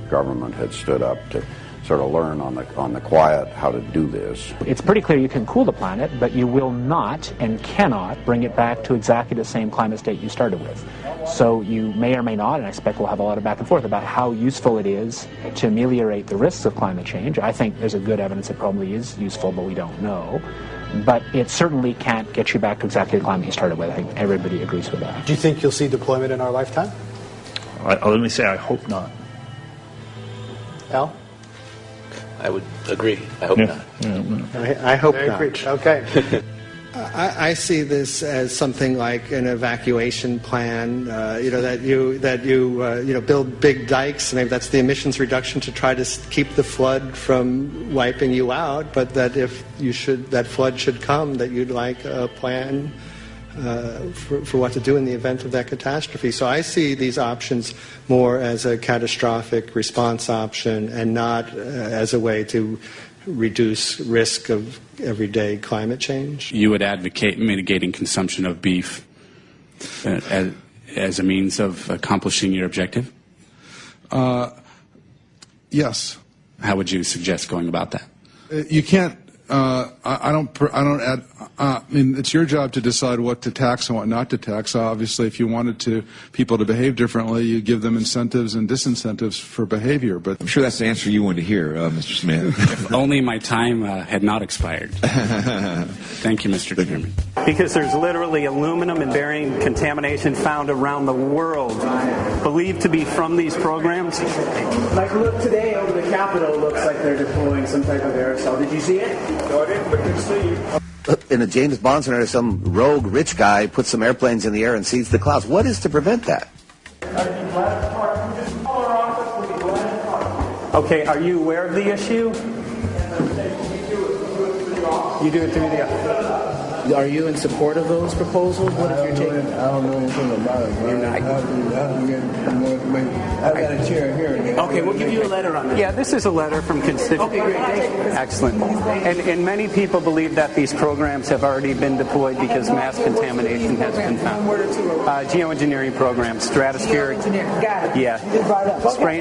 government had stood up to sort of learn on the quiet how to do this. It's pretty clear you can cool the planet, but you will not and cannot bring it back to exactly the same climate state you started with. So you may or may not, and I expect we'll have a lot of back and forth about how useful it is to ameliorate the risks of climate change. I think there's a good evidence it probably is useful, but we don't know. But it certainly can't get you back to exactly the climate you started with. I think everybody agrees with that. Do you think you'll see deployment in our lifetime? Let me say I hope not. Al? I would agree. I hope not. I hope not. Okay. I see this as something like an evacuation plan. That you build big dikes, and maybe that's the emissions reduction to try to keep the flood from wiping you out. But that if that flood should come, that you'd like a plan for what to do in the event of that catastrophe. So I see these options more as a catastrophic response option and not as a way to reduce risk of everyday climate change. You would advocate mitigating consumption of beef as a means of accomplishing your objective? Yes. How would you suggest going about that? You can't. I mean, it's your job to decide what to tax and what not to tax. Obviously, if you wanted people to behave differently, you give them incentives and disincentives for behavior. But I'm sure that's the answer you wanted to hear, Mr. Smith. If only my time had not expired. Thank you, Mr. Chairman. Because there's literally aluminum and barium contamination found around the world, believed to be from these programs. Like, look, today over the Capitol looks like they're deploying some type of aerosol. Did you see it? No, I didn't, but good to see you. In a James Bond scenario, some rogue rich guy puts some airplanes in the air and sees the clouds. What is to prevent that? Okay, are you aware of the issue? You do it through the... Are you in support of those proposals? What if you're taking... I don't know anything about it. You're not. I've got a chair here. Okay, we'll give you a letter on that. Yeah, this is a letter from constituents. Okay, great. Excellent. And many people believe that these programs have already been deployed because mass contamination has been found. Geoengineering programs, stratospheric. Got it. Yeah.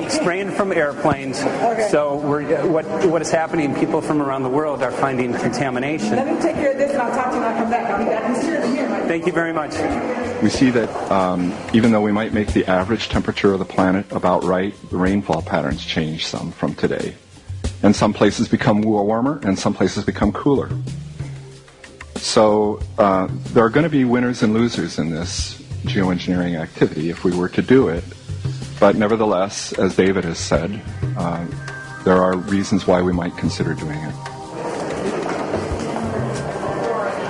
Spraying from airplanes. Okay. So what is happening, people from around the world are finding contamination. Let me take care of this and I'll talk to you when I come back. I'll be back in here. Thank you very much. We see that even though we might make the average temperature of the planet about right, the rainfall patterns change some from today. And some places become warmer and some places become cooler. So there are going to be winners and losers in this geoengineering activity if we were to do it. But nevertheless, as David has said, there are reasons why we might consider doing it.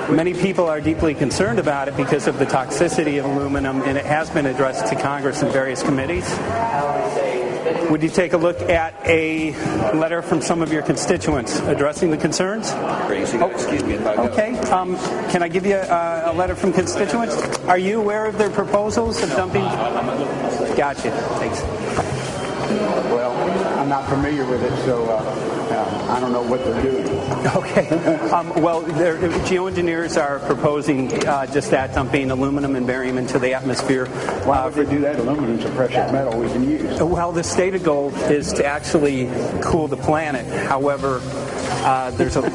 Many people are deeply concerned about it because of the toxicity of aluminum, and it has been addressed to Congress in various committees. Would you take a look at a letter from some of your constituents addressing the concerns? Excuse me. Okay. Can I give you a letter from constituents? Are you aware of their proposals of dumping? Gotcha. Thanks. Well, I'm not familiar with it, so I don't know what they're doing. Okay. Geoengineers are proposing just that, dumping aluminum and barium into the atmosphere. Why would they do that? Aluminum's a precious metal we can use. Well, the stated goal is to actually cool the planet. However, there's a...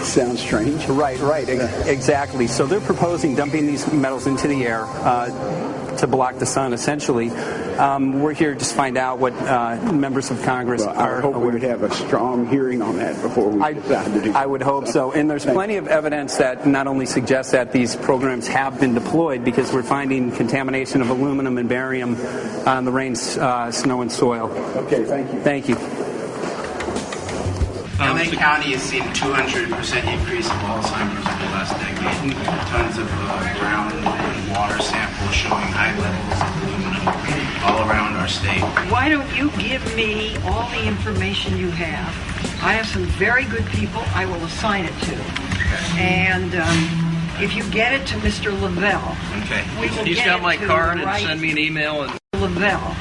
Sounds strange. Right, exactly. So they're proposing dumping these metals into the air to block the sun, essentially. We're here to just find out what members of Congress are. I hope we would have a strong hearing on that before we decide to do that. I would hope so. And there's plenty of evidence that not only suggests that these programs have been deployed, because we're finding contamination of aluminum and barium on the rain, snow, and soil. Okay, thank you. Thank you. LA County has seen a 200% increase of Alzheimer's in the last decade. Tons of ground and water samples showing high levels of aluminum all around our state. Why don't you give me all the information you have? I have some very good people I will assign it to. And if you get it to Mr. Lavelle, He's got my card and send me an email. Lavelle.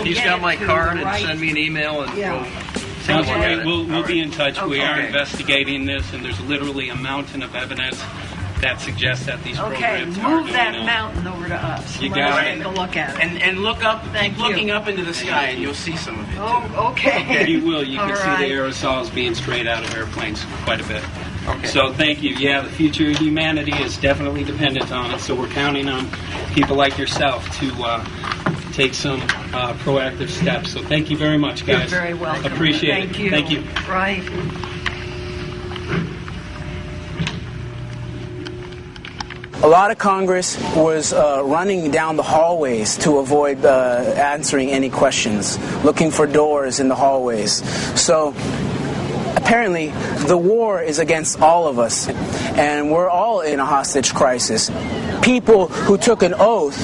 He's got my card and send me an email and Sounds great. We'll be in touch. We are investigating this, and there's literally a mountain of evidence that suggests that these Okay, programs are move going that on. mountain over to us. You Let got us it. take a look at it. And look up, keep looking up into the sky, and you'll see some of it. Oh, okay. You will. You can All see right. the aerosols being sprayed out of airplanes quite a bit. Okay. So thank you. Yeah, the future of humanity is definitely dependent on it. So we're counting on people like yourself to take some proactive steps. So thank you very much, guys. You're very welcome. Appreciate Thank it. you. Thank you. Right. A lot of Congress was running down the hallways to avoid answering any questions, looking for doors in the hallways. So apparently the war is against all of us, and we're all in a hostage crisis. People who took an oath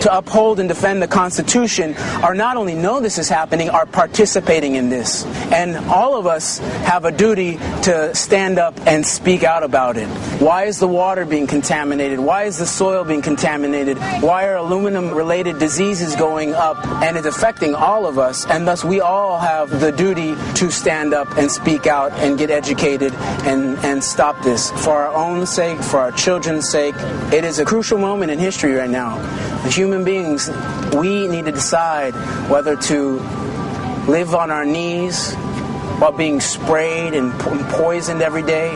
to uphold and defend the Constitution are not only know this is happening, are participating in this. And all of us have a duty to stand up and speak out about it. Why is the water being contaminated? Why is the soil being contaminated? Why are aluminum-related diseases going up? And it's affecting all of us, and thus we all have the duty to stand up and speak out and get educated and stop this. For our own sake, for our children's sake, it is a crucial moment in history right now. As human beings, we need to decide whether to live on our knees while being sprayed and poisoned every day,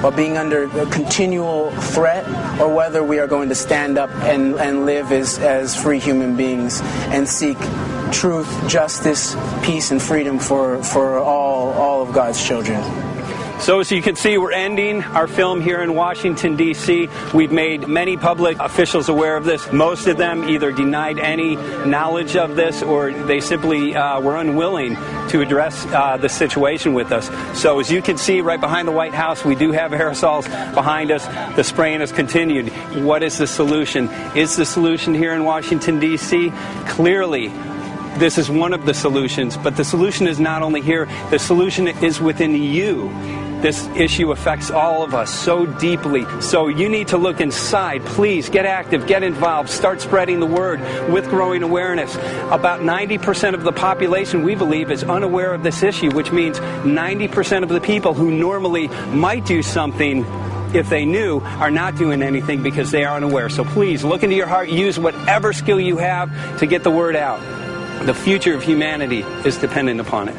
while being under a continual threat, or whether we are going to stand up and live as free human beings and seek truth, justice, peace, and freedom for all of God's children. So as you can see, we're ending our film here in Washington, D.C. We've made many public officials aware of this. Most of them either denied any knowledge of this, or they simply were unwilling to address the situation with us. So as you can see right behind the White House, we do have aerosols behind us. The spraying has continued. What is the solution? Is the solution here in Washington, D.C.? Clearly, this is one of the solutions, but the solution is not only here, the solution is within you. This issue affects all of us so deeply. So you need to look inside. Please get active, get involved, start spreading the word with growing awareness. About 90% of the population, we believe, is unaware of this issue, which means 90% of the people who normally might do something if they knew are not doing anything because they are unaware. So please look into your heart, use whatever skill you have to get the word out. The future of humanity is dependent upon it.